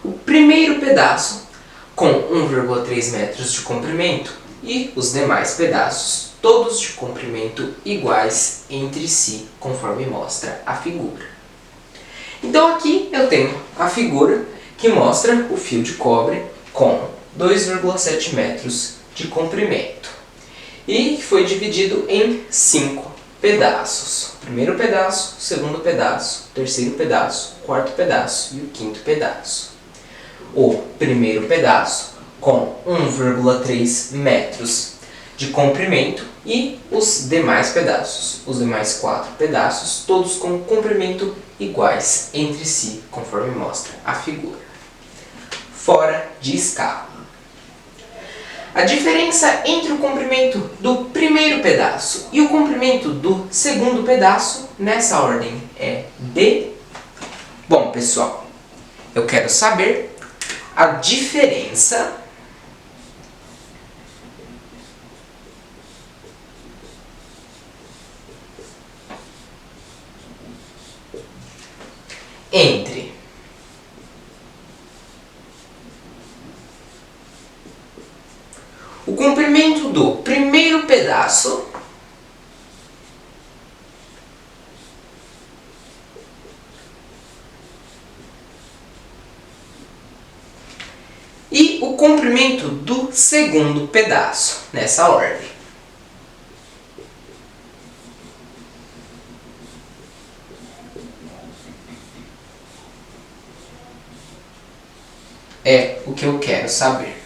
O primeiro pedaço, com 1,3 metros de comprimento, e os demais pedaços, todos de comprimento iguais entre si, conforme mostra a figura. Então aqui eu tenho a figura que mostra o fio de cobre com 2,7 metros de comprimento e que foi dividido em 5 pedaços. Primeiro pedaço, segundo pedaço, terceiro pedaço, quarto pedaço e o quinto pedaço. O primeiro pedaço com 1,3 metros de comprimento e os demais pedaços, os demais 4 pedaços, todos com comprimento iguais entre si, conforme mostra a figura. Fora de escala. A diferença entre o comprimento do primeiro pedaço e o comprimento do segundo pedaço, nessa ordem, é D. Bom, pessoal, eu quero saber a diferença entre o comprimento do primeiro pedaço e o comprimento do segundo pedaço, nessa ordem. É o que eu quero saber.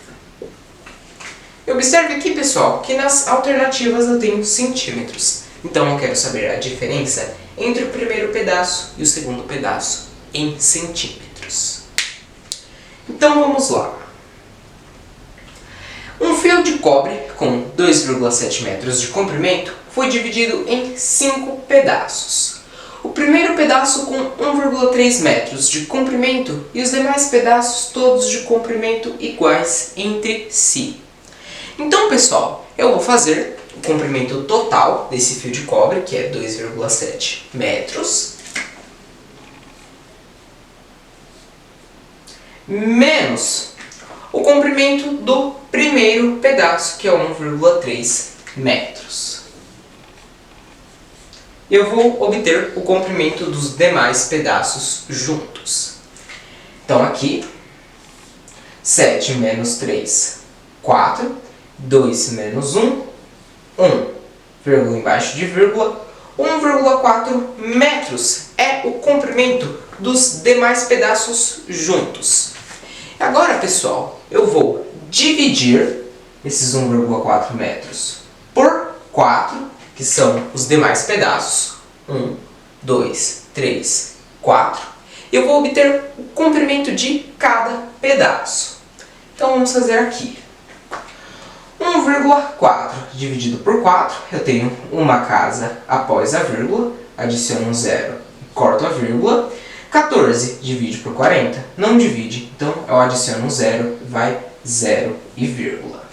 Observe aqui, pessoal, que nas alternativas eu tenho centímetros. Então eu quero saber a diferença entre o primeiro pedaço e o segundo pedaço em centímetros. Então vamos lá. Um fio de cobre com 2,7 metros de comprimento foi dividido em 5 pedaços. O primeiro pedaço com 1,3 metros de comprimento e os demais pedaços todos de comprimento iguais entre si. Então, pessoal, eu vou fazer o comprimento total desse fio de cobre, que é 2,7 metros, menos o comprimento do primeiro pedaço, que é 1,3 metros. Eu vou obter o comprimento dos demais pedaços juntos. Então aqui, 7 menos 3, 4, 2 menos 1, 1, vírgula embaixo de vírgula, 1,4 metros é o comprimento dos demais pedaços juntos. Agora, pessoal, eu vou dividir esses 1,4 metros por 4, que são os demais pedaços. 1, 2, 3, 4. Eu vou obter o comprimento de cada pedaço. Então, vamos fazer aqui. 1,4 dividido por 4, eu tenho uma casa após a vírgula, adiciono um zero e corto a vírgula. 14 divide por 40, não divide, então eu adiciono um zero, vai 0 e vírgula.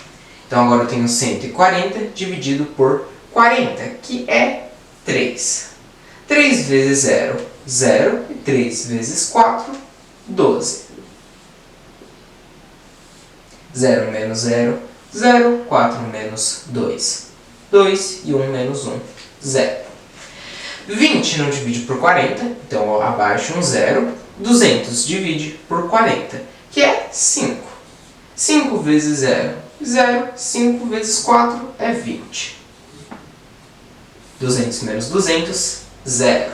Então agora eu tenho 140 dividido por 40, que é 3. 3 vezes 0, 0, e 3 vezes 4, 12. 0 menos 0, 0, 4 menos 2, 2 e 1 menos 1, 0. 20 não divide por 40, então eu abaixo um zero. 200 divide por 40, que é 5. 5 vezes 0, 0. 5 vezes 4 é 20. 200 menos 200, 0.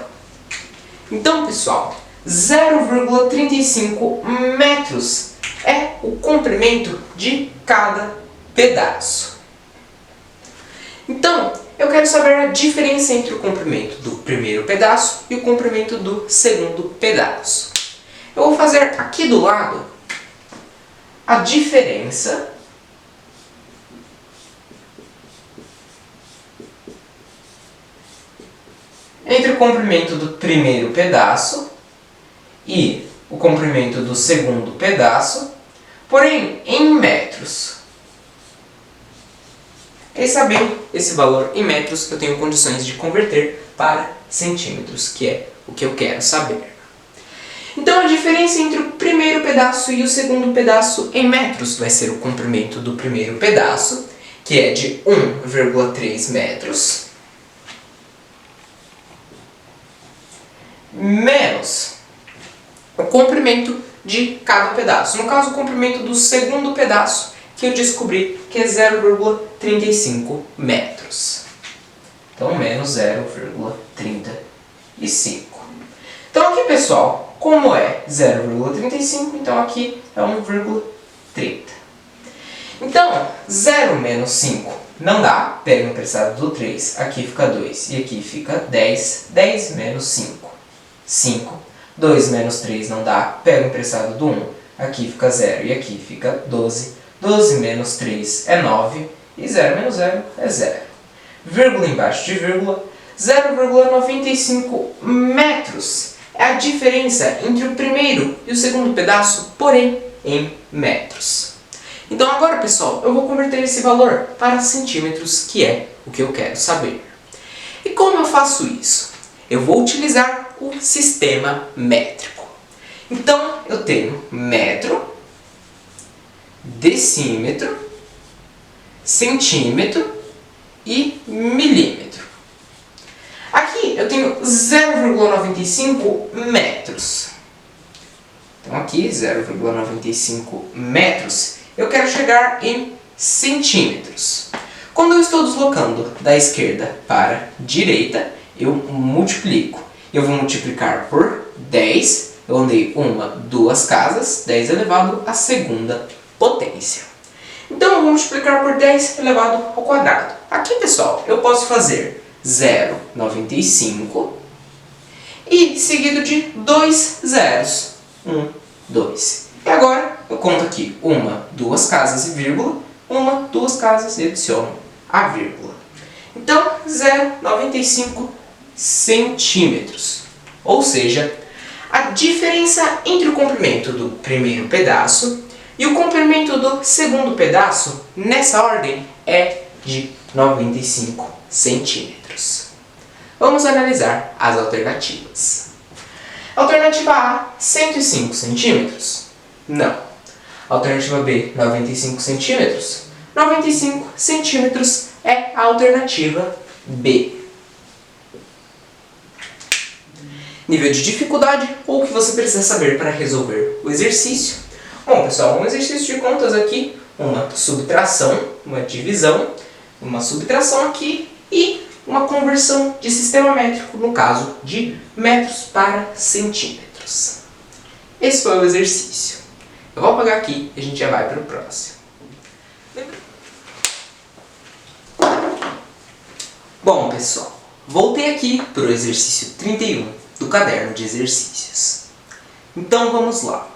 Então, pessoal, 0,35 metros é o comprimento de cada pedaço. Então, eu quero saber a diferença entre o comprimento do primeiro pedaço e o comprimento do segundo pedaço. Eu vou fazer aqui do lado a diferença entre o comprimento do primeiro pedaço e o comprimento do segundo pedaço, porém em metros. E sabendo esse valor em metros, eu tenho condições de converter para centímetros, que é o que eu quero saber. Então, a diferença entre o primeiro pedaço e o segundo pedaço em metros vai ser o comprimento do primeiro pedaço, que é de 1,3 metros, menos o comprimento de cada pedaço. No caso, o comprimento do segundo pedaço, que eu descobri que é 0,35 metros. Então, menos 0,35. Então, aqui, pessoal, como é 0,35, então aqui é 1,30. Então, 0 menos 5 não dá, pega o emprestado do 3, aqui fica 2 e aqui fica 10. 10 menos 5, 5. 2 menos 3 não dá, pega o emprestado do 1, aqui fica 0 e aqui fica 12. 12 menos 3 é 9 e 0 menos 0 é 0. Vírgula embaixo de vírgula, 0,95 metros é a diferença entre o primeiro e o segundo pedaço, porém em metros. Então agora, pessoal, eu vou converter esse valor para centímetros, que é o que eu quero saber. E como eu faço isso? Eu vou utilizar o sistema métrico. Então, eu tenho metro, decímetro, centímetro e milímetro. Aqui eu tenho 0,95 metros. Então aqui 0,95 metros eu quero chegar em centímetros. Quando eu estou deslocando da esquerda para a direita, eu multiplico. Eu vou multiplicar por 10. Eu andei uma, duas casas, 10 elevado à segunda potência. Então, eu vou multiplicar por 10 elevado ao quadrado. Aqui, pessoal, eu posso fazer 0,95 e seguido de 2 zeros. 1, 2. E agora, eu conto aqui uma, duas casas e vírgula, uma, duas casas e adiciono a vírgula. Então, 0,95 centímetros. Ou seja, a diferença entre o comprimento do primeiro pedaço e o comprimento do segundo pedaço, nessa ordem, é de 95 centímetros. Vamos analisar as alternativas. Alternativa A, 105 centímetros? Não. Alternativa B, 95 centímetros. 95 centímetros é a alternativa B. Nível de dificuldade ou o que você precisa saber para resolver o exercício. Bom, pessoal, um exercício de contas aqui, uma subtração, uma divisão, uma subtração aqui e uma conversão de sistema métrico, no caso de metros para centímetros. Esse foi o exercício. Eu vou apagar aqui e a gente já vai para o próximo. Bom, pessoal, voltei aqui para o exercício 31 do caderno de exercícios. Então vamos lá.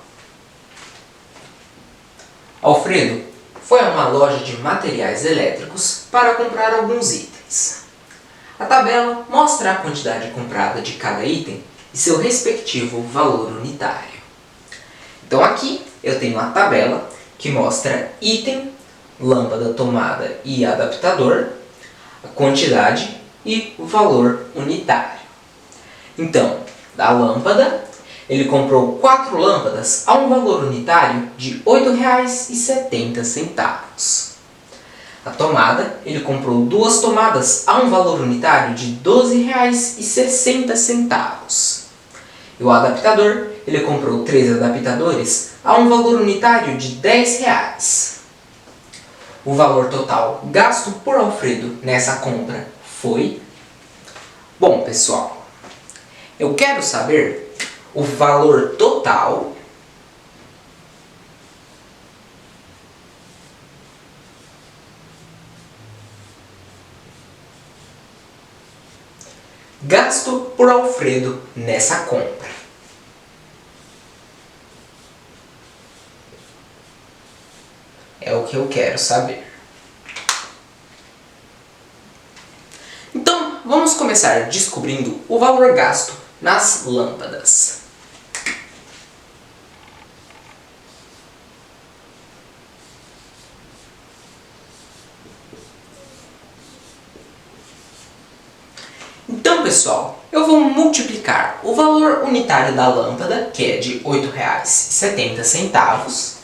Alfredo foi a uma loja de materiais elétricos para comprar alguns itens. A tabela mostra a quantidade comprada de cada item e seu respectivo valor unitário. Então aqui eu tenho a tabela que mostra item, lâmpada, tomada e adaptador, a quantidade e o valor unitário. Então, da lâmpada, ele comprou 4 lâmpadas a um valor unitário de R$ 8,70. A tomada, ele comprou 2 tomadas a um valor unitário de R$ 12,60. E o adaptador, ele comprou 3 adaptadores a um valor unitário de R$ 10. O valor total gasto por Alfredo nessa compra foi... Bom, pessoal, eu quero saber o valor total gasto por Alfredo nessa compra. É o que eu quero saber. Então, vamos começar descobrindo o valor gasto nas lâmpadas. Então, pessoal, eu vou multiplicar o valor unitário da lâmpada, que é de R$ 8,70,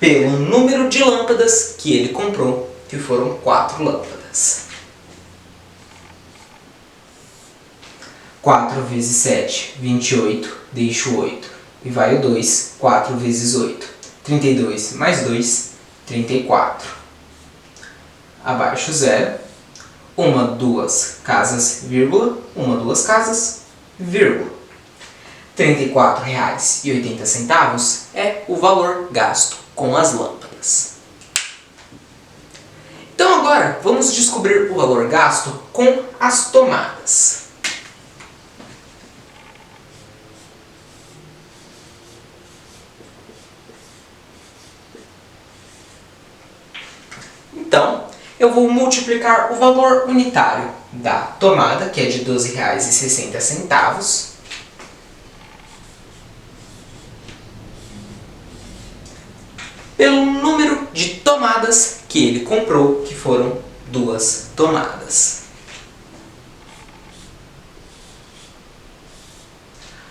pelo número de lâmpadas que ele comprou, que foram 4 lâmpadas. 4 vezes 7, 28, deixo 8. E vai o 2, 4 vezes 8. 32 mais 2, 34. Abaixo 0. 1, 2 casas, vírgula. 1, 2 casas, vírgula. R$ 34,80 é o valor gasto com as lâmpadas. Então agora vamos descobrir o valor gasto com as tomadas. Então, eu vou multiplicar o valor unitário da tomada, que é de R$ 12,60, pelo número de tomadas que ele comprou, que foram 2 tomadas.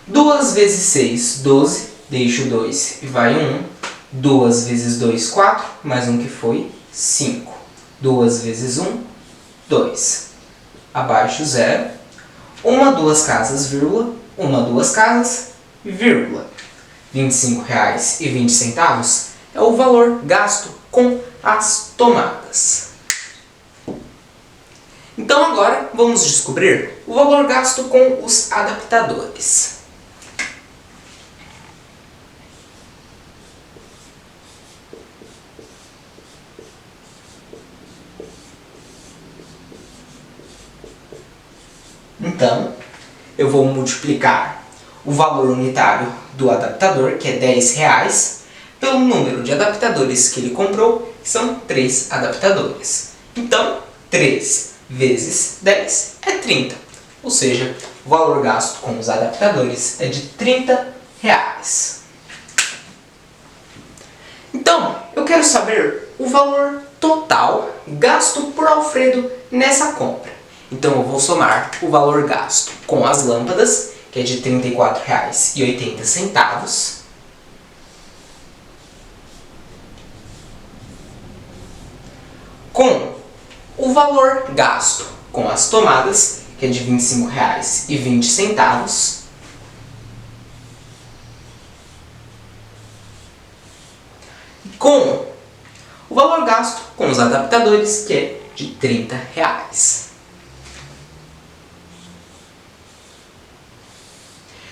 2 vezes 6, 12, deixo 2 e vai 1. 2 vezes 2, 4, mais 1 que foi 5. 2 vezes 1, 2. Abaixo 0. 1, 2 casas, vírgula. 1, 2 casas, vírgula. R$ 25,20 é o valor gasto com as tomadas. Então agora vamos descobrir o valor gasto com os adaptadores. Então, eu vou multiplicar o valor unitário do adaptador, que é R$ 10, pelo número de adaptadores que ele comprou, que são 3 adaptadores. Então, 3 vezes 10 é 30. Ou seja, o valor gasto com os adaptadores é de R$ 30. Então, eu quero saber o valor total gasto por Alfredo nessa compra. Então eu vou somar o valor gasto com as lâmpadas que é de R$ 34,80, com o valor gasto com as tomadas, que é de R$ 25,20, com o valor gasto com os adaptadores, que é de R$ 30.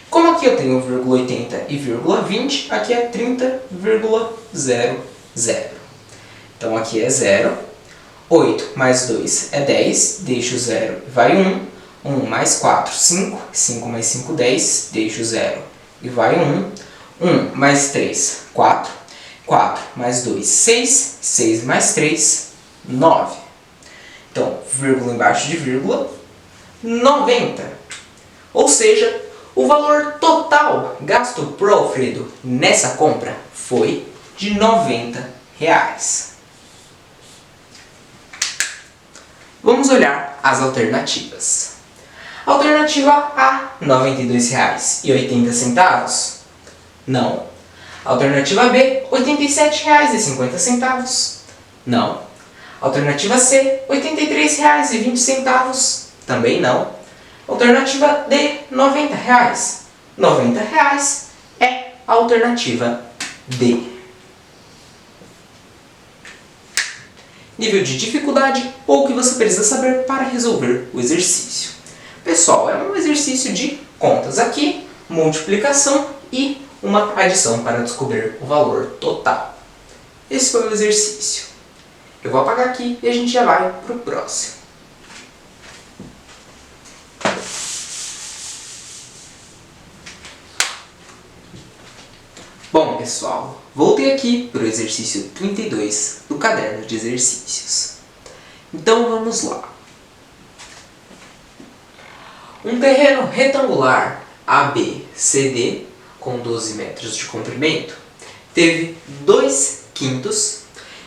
Como aqui eu tenho 0,80 e 0,20, aqui é 30,00. Então aqui é 0. 8 mais 2 é 10, deixo o 0 e vai 1. 1 mais 4, 5. 5 mais 5, 10, deixo o 0 e vai 1. 1 mais 3, 4. 4 mais 2, 6. 6 mais 3, 9. Então, vírgula embaixo de vírgula, 90. Ou seja, o valor total gasto por Alfredo nessa compra foi de R$ 90. Vamos olhar as alternativas. Alternativa A, R$ 92,80. Não. Alternativa B, R$ 87,50. Não. Alternativa C, R$ 83,20. Também não. Alternativa D, R$ 90. R$ 90 é a alternativa D. Nível de dificuldade ou o que você precisa saber para resolver o exercício. Pessoal, é um exercício de contas aqui, multiplicação e uma adição para descobrir o valor total. Esse foi o exercício. Eu vou apagar aqui e a gente já vai para o próximo. Bom, pessoal, voltei aqui para o exercício 32 do caderno de exercícios. Então vamos lá. Um terreno retangular ABCD com 12 metros de comprimento teve 2/5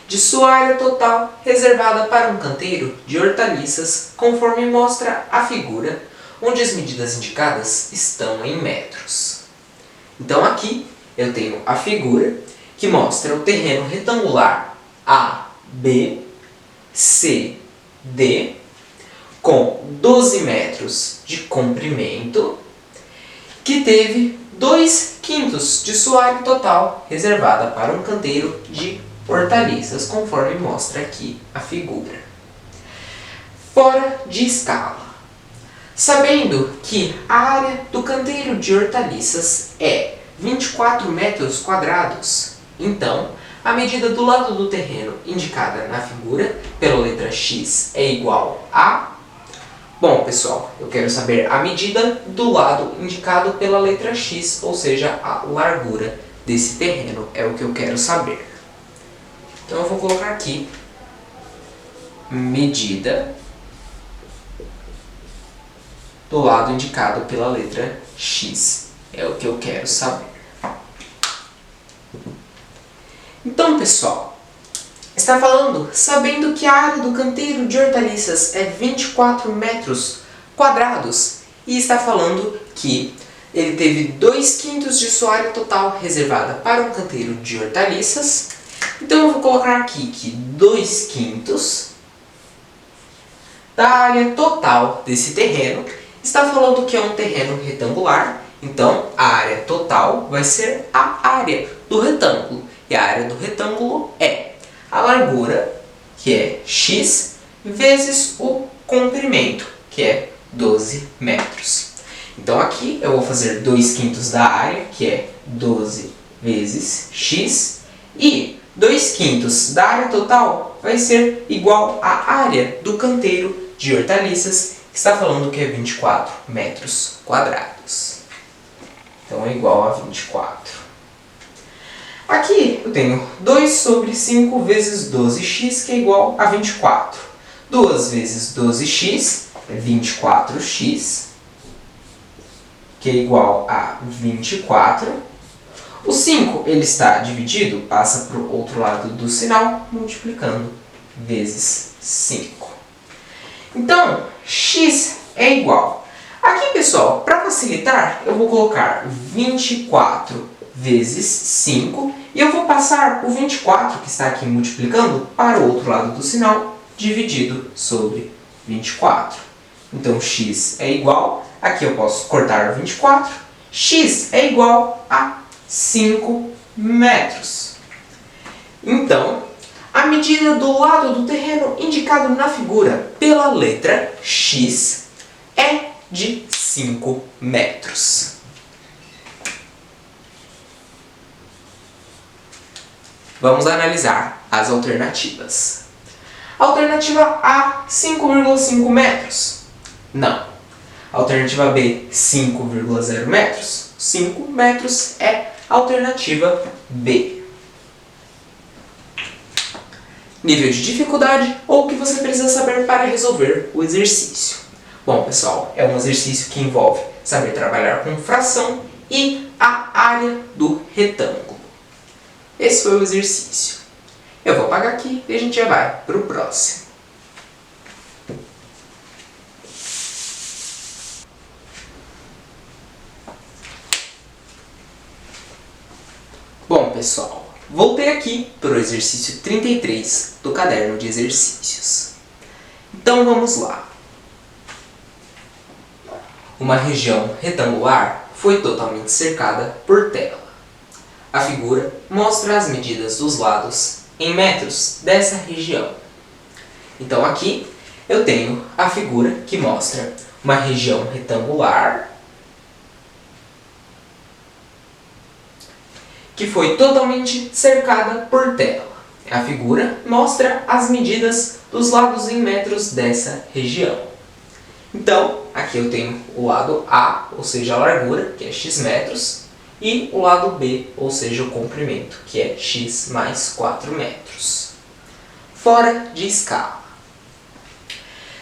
de sua área total reservada para um canteiro de hortaliças, conforme mostra a figura, onde as medidas indicadas estão em metros. Então aqui eu tenho a figura que mostra o terreno retangular ABCD com 12 metros de comprimento, que teve 2/5 de sua área total reservada para um canteiro de hortaliças, conforme mostra aqui a figura. Fora de escala. Sabendo que a área do canteiro de hortaliças é 24 metros quadrados, então a medida do lado do terreno indicada na figura pela letra X é igual a... Bom, pessoal, eu quero saber a medida do lado indicado pela letra X, ou seja, a largura desse terreno, é o que eu quero saber. Então eu vou colocar aqui medida do lado indicado pela letra X, é o que eu quero saber. Então, pessoal, está falando, sabendo que a área do canteiro de hortaliças é 24 metros quadrados e está falando que ele teve 2/5 de sua área total reservada para um canteiro de hortaliças. Então eu vou colocar aqui que 2/5 da área total desse terreno está falando que é um terreno retangular, então a área total vai ser a área do retângulo. E a área do retângulo é a largura, que é x, vezes o comprimento, que é 12 metros. Então aqui eu vou fazer 2/5 da área, que é 12 vezes x, e 2/5 da área total vai ser igual à área do canteiro de hortaliças, que está falando que é 24 metros quadrados. Então é igual a 24. Aqui eu tenho 2 sobre 5 vezes 12x, que é igual a 24. 2 vezes 12x é 24x, que é igual a 24. O 5 ele está dividido, passa para o outro lado do sinal, multiplicando vezes 5. Então, x é igual Aqui, pessoal, para facilitar, eu vou colocar 24 vezes 5 e eu vou passar o 24, que está aqui multiplicando, para o outro lado do sinal, dividido sobre 24. Então, x é igual, aqui eu posso cortar o 24, x é igual a 5 metros. Então, a medida do lado do terreno indicado na figura pela letra X é de 5 metros. Vamos analisar as alternativas. Alternativa A, 5,5 metros. Não. Alternativa B, 5,0 metros. 5 metros é a alternativa B. Nível de dificuldade ou o que você precisa saber para resolver o exercício. Bom, pessoal, é um exercício que envolve saber trabalhar com fração e a área do retângulo. Esse foi o exercício. Eu vou apagar aqui e a gente já vai para o próximo. Bom, pessoal, voltei aqui para o exercício 33 do caderno de exercícios. Então vamos lá. Uma região retangular foi totalmente cercada por tela. A figura mostra as medidas dos lados em metros dessa região. Então aqui eu tenho a figura que mostra uma região retangular que foi totalmente cercada por tela. A figura mostra as medidas dos lados em metros dessa região. Então, aqui eu tenho o lado A, ou seja, a largura, que é x metros, e o lado B, ou seja, o comprimento, que é x mais 4 metros. Fora de escala.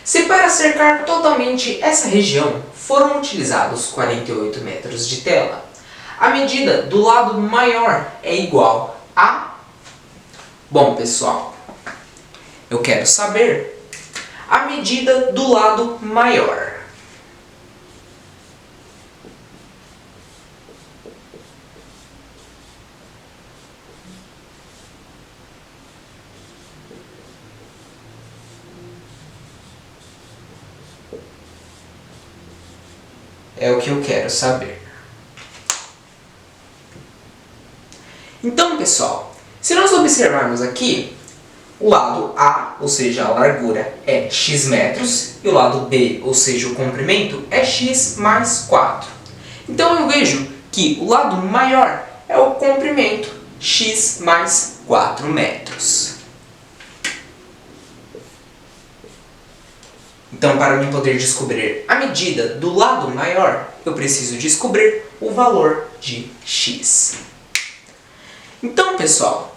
Se para cercar totalmente essa região foram utilizados 48 metros de tela, a medida do lado maior é igual a... Bom, pessoal, eu quero saber a medida do lado maior. É o que eu quero saber. Então, pessoal, se nós observarmos aqui, o lado A, ou seja, a largura, é x metros, e o lado B, ou seja, o comprimento, é x mais 4. Então eu vejo que o lado maior é o comprimento, x mais 4 metros. Então, para mim poder descobrir a medida do lado maior, eu preciso descobrir o valor de x. Então, pessoal,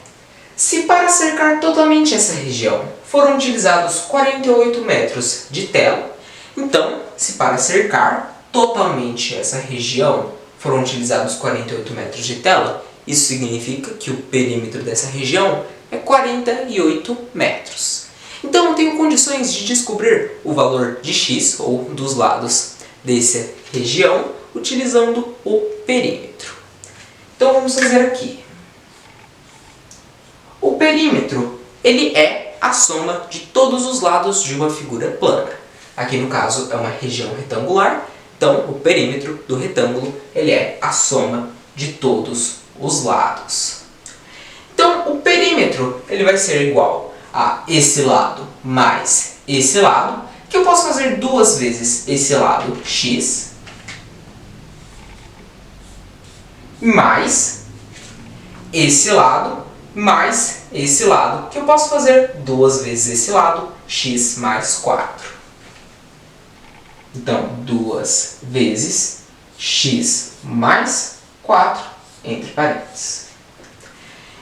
se para cercar totalmente essa região foram utilizados 48 metros de tela, então, se para cercar totalmente essa região foram utilizados 48 metros de tela, isso significa que o perímetro dessa região é 48 metros. Então, eu tenho condições de descobrir o valor de x, ou dos lados dessa região, utilizando o perímetro. Então, vamos fazer aqui. O perímetro, ele é a soma de todos os lados de uma figura plana. Aqui, no caso, é uma região retangular, então o perímetro do retângulo ele é a soma de todos os lados. Então, o perímetro ele vai ser igual a esse lado mais esse lado, que eu posso fazer duas vezes esse lado x, mais esse lado, mais esse lado, que eu posso fazer duas vezes esse lado, x mais 4. Então, duas vezes x mais 4, entre parênteses.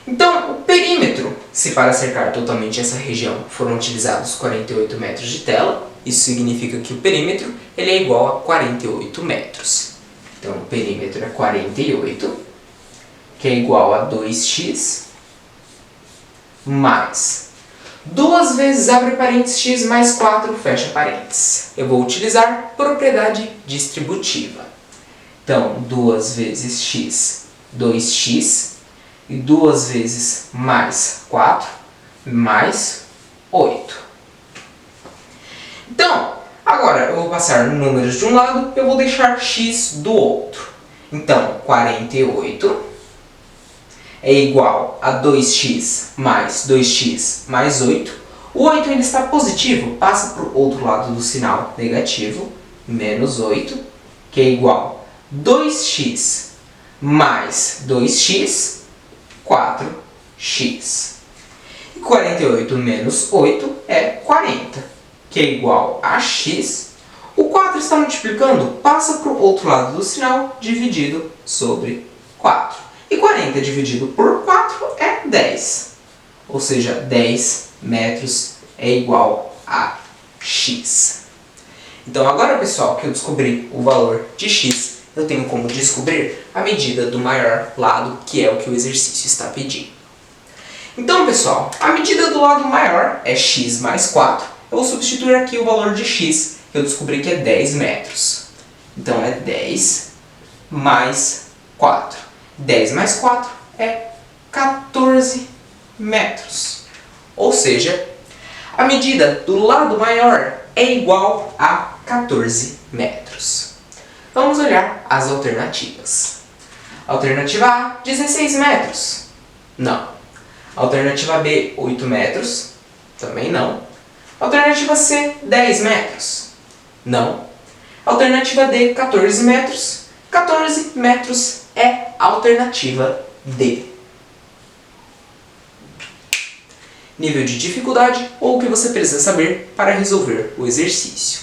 Então, o perímetro, se para cercar totalmente essa região foram utilizados 48 metros de tela, isso significa que o perímetro ele é igual a 48 metros. Então, o perímetro é 48, que é igual a 2x, mais 2 vezes abre parênteses x mais 4 fecha parênteses. Eu vou utilizar propriedade distributiva. Então, 2 vezes x, 2x, e 2 vezes mais 4, mais 8. Então, agora eu vou passar números de um lado, eu vou deixar x do outro. Então, 48 é igual a 2x mais 2x mais 8. O 8 ainda está positivo, passa para o outro lado do sinal negativo, menos 8, que é igual a 2x mais 2x, 4x. E 48 menos 8 é 40, que é igual a x. O 4 está multiplicando, passa para o outro lado do sinal, dividido sobre 4. E 40 dividido por 4 é 10. Ou seja, 10 metros é igual a x. Então agora, pessoal, que eu descobri o valor de x, eu tenho como descobrir a medida do maior lado, que é o que o exercício está pedindo. Então, pessoal, a medida do lado maior é x mais 4. Eu vou substituir aqui o valor de x, que eu descobri que é 10 metros. Então, é 10 mais 4. 10 mais 4 é 14 metros. Ou seja, a medida do lado maior é igual a 14 metros. Vamos olhar as alternativas. Alternativa A, 16 metros. Não. Alternativa B, 8 metros. Também não. Alternativa C, 10 metros. Não. Alternativa D, 14 metros. 14 metros é a alternativa D. Nível de dificuldade ou o que você precisa saber para resolver o exercício.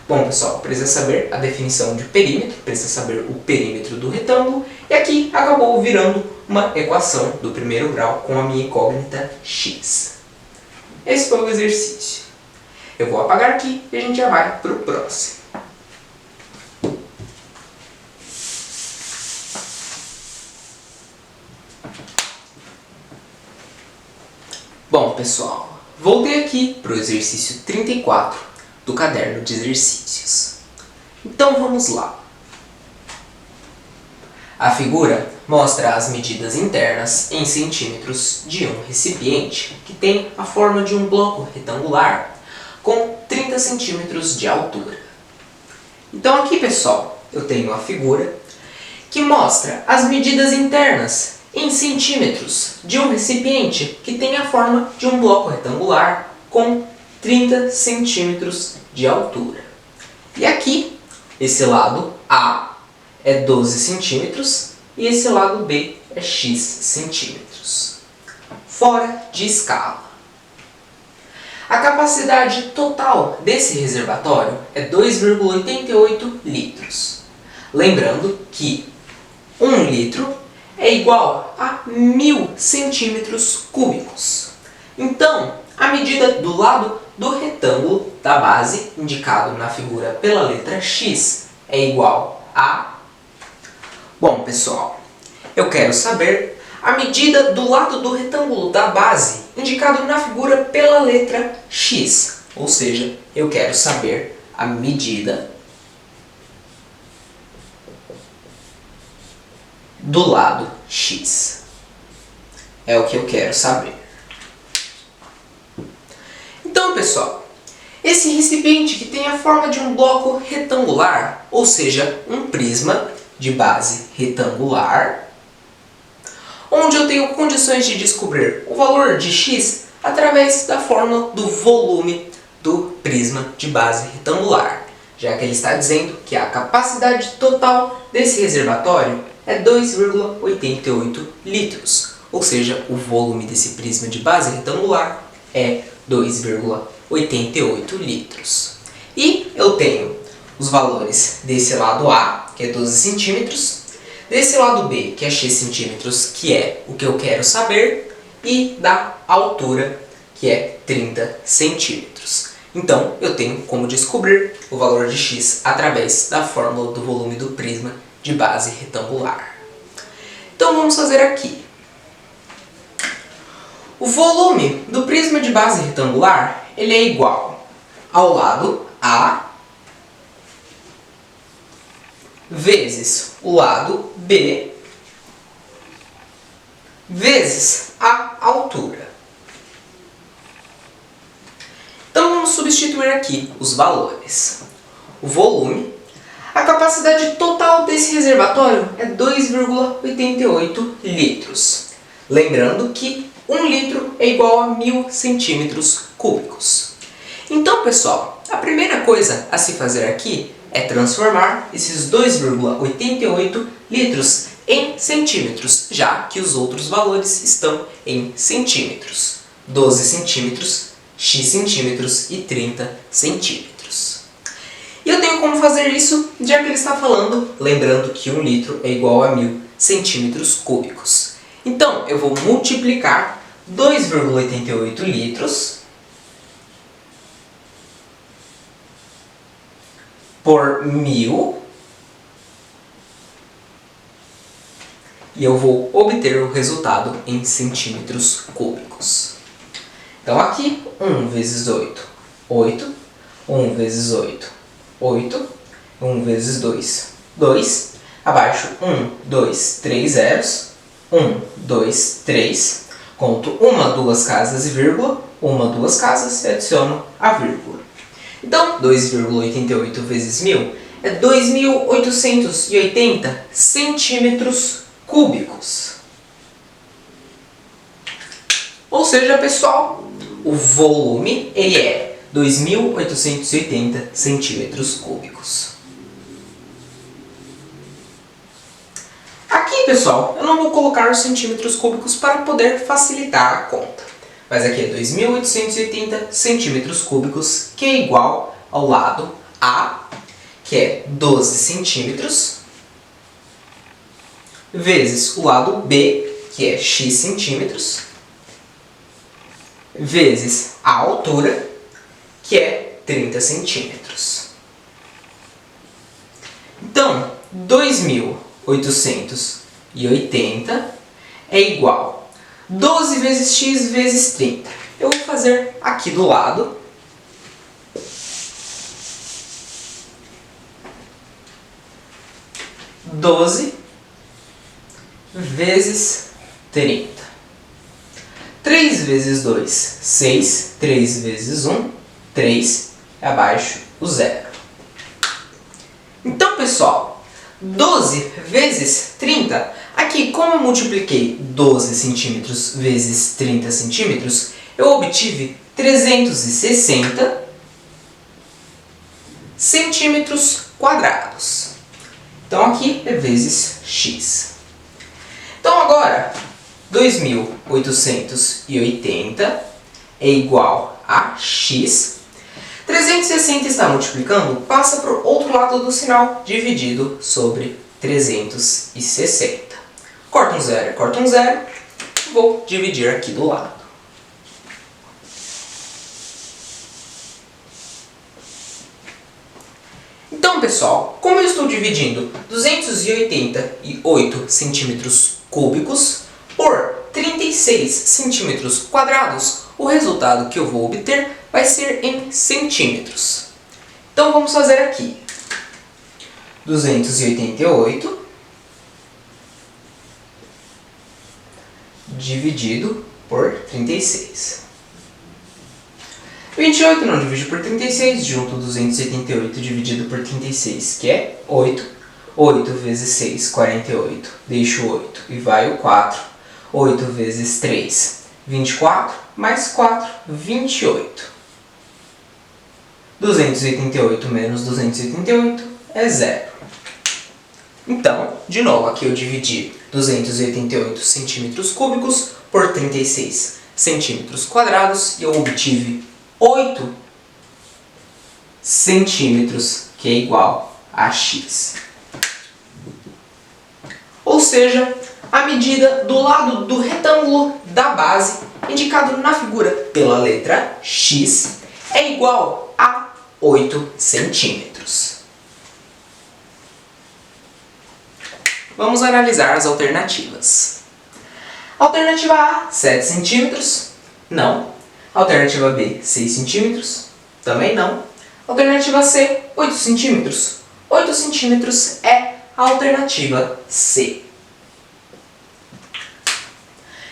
Bom, pessoal, precisa saber a definição de perímetro, precisa saber o perímetro do retângulo, e aqui acabou virando uma equação do primeiro grau com a minha incógnita x. Esse foi o exercício. Eu vou apagar aqui e a gente já vai para o próximo. Bom, pessoal, voltei aqui para o exercício 34 do caderno de exercícios. Então vamos lá. A figura mostra as medidas internas em centímetros de um recipiente que tem a forma de um bloco retangular com 30 centímetros de altura. Então aqui, pessoal, eu tenho a figura que mostra as medidas internas em centímetros de um recipiente que tem a forma de um bloco retangular com 30 centímetros de altura. E aqui, esse lado A é 12 centímetros e esse lado B é x centímetros. Fora de escala. A capacidade total desse reservatório é 2,88 litros. Lembrando que 1 litro é igual a 1000 centímetros cúbicos. Então, a medida do lado do retângulo da base, indicado na figura pela letra X, é igual a... Bom, pessoal, eu quero saber a medida do lado do retângulo da base, indicado na figura pela letra X. Ou seja, eu quero saber a medida do lado X. É o que eu quero saber. Então, pessoal, esse recipiente que tem a forma de um bloco retangular, ou seja, um prisma de base retangular, onde eu tenho condições de descobrir o valor de x através da fórmula do volume do prisma de base retangular, já que ele está dizendo que a capacidade total desse reservatório é 2,88 litros, ou seja, o volume desse prisma de base retangular é 2,88 litros. E eu tenho os valores desse lado A, que é 12 centímetros, desse lado B, que é x centímetros, que é o que eu quero saber, e da altura, que é 30 centímetros. Então, eu tenho como descobrir o valor de x através da fórmula do volume do prisma de base retangular. Então, vamos fazer aqui. O volume do prisma de base retangular ele é igual ao lado A vezes o lado B vezes a altura. Então vamos substituir aqui os valores. O volume, a capacidade total desse reservatório é 2,88 litros. Lembrando que 1 litro é igual a 1000 centímetros cúbicos. Então, pessoal, a primeira coisa a se fazer aqui é transformar esses 2,88 litros em centímetros, já que os outros valores estão em centímetros. 12 centímetros, x centímetros e 30 centímetros. E eu tenho como fazer isso, já que ele está falando, lembrando que 1 litro é igual a 1000 centímetros cúbicos. Então, eu vou multiplicar 2,88 litros por 1000 e eu vou obter o resultado em centímetros cúbicos. Então aqui, 1 vezes 8, 8. 1 vezes 8, 8. 1 vezes 2, 2. Abaixo, 1, 2, 3 zeros. 1, 2, 3. Conto 1, 2 casas e vírgula. 1, 2 casas e adiciono a vírgula. Então, 2,88 vezes 1000 é 2.880 centímetros cúbicos. Ou seja, pessoal, o volume ele é 2.880 centímetros cúbicos. Aqui, pessoal, eu não vou colocar os centímetros cúbicos para poder facilitar a conta. Mas aqui é 2.880 centímetros cúbicos, que é igual ao lado A, que é 12 centímetros, vezes o lado B, que é x centímetros, vezes a altura, que é 30 centímetros. Então, 2.880 é igual a 12 vezes x vezes 30. Eu vou fazer aqui do lado. Vezes 30. 3 vezes 2, 6. 3 vezes 1, 3. Abaixo o zero. Então, pessoal, 12 vezes 30, aqui como eu multipliquei 12 centímetros vezes 30 centímetros, eu obtive 360 centímetros quadrados. Então aqui é vezes x. Então agora, 2.880 é igual a x. 360 está multiplicando, passa para o outro lado do sinal, dividido sobre 360. Corta um zero. Vou dividir aqui do lado. Então, pessoal, como eu estou dividindo 288 centímetros cúbicos por 36 centímetros quadrados, o resultado que eu vou obter vai ser em centímetros. Então vamos fazer aqui. 288 dividido por 36. 28 não divide por 36, junto 288 dividido por 36, que é 8. 8 vezes 6, 48. Deixo 8 e vai o 4. 8 vezes 3, 24. Mais 4, 28. 288 menos 288 é zero. Então, de novo, aqui eu dividi 288 centímetros cúbicos por 36 centímetros quadrados e eu obtive 8 centímetros, que é igual a x. Ou seja, a medida do lado do retângulo da base, indicado na figura pela letra x, é igual a 8 centímetros. Vamos analisar as alternativas. Alternativa A, 7 centímetros. Não. Alternativa B, 6 centímetros. Também não. Alternativa C, 8 centímetros. 8 centímetros é a alternativa C.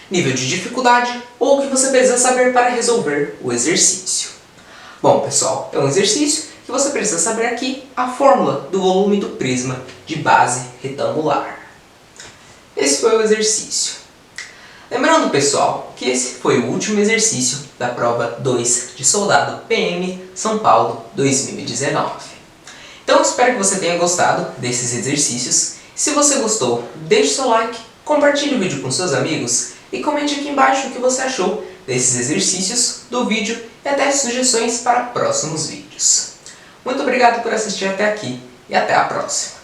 Nível de dificuldade ou o que você precisa saber para resolver o exercício. Bom, pessoal, é um exercício que você precisa saber aqui a fórmula do volume do prisma de base retangular. Esse foi o exercício. Lembrando, pessoal, que esse foi o último exercício da prova 2 de soldado PM São Paulo 2019. Então, espero que você tenha gostado desses exercícios. Se você gostou, deixe seu like, compartilhe o vídeo com seus amigos e comente aqui embaixo o que você achou desses exercícios, do vídeo e até sugestões para próximos vídeos. Muito obrigado por assistir até aqui e até a próxima!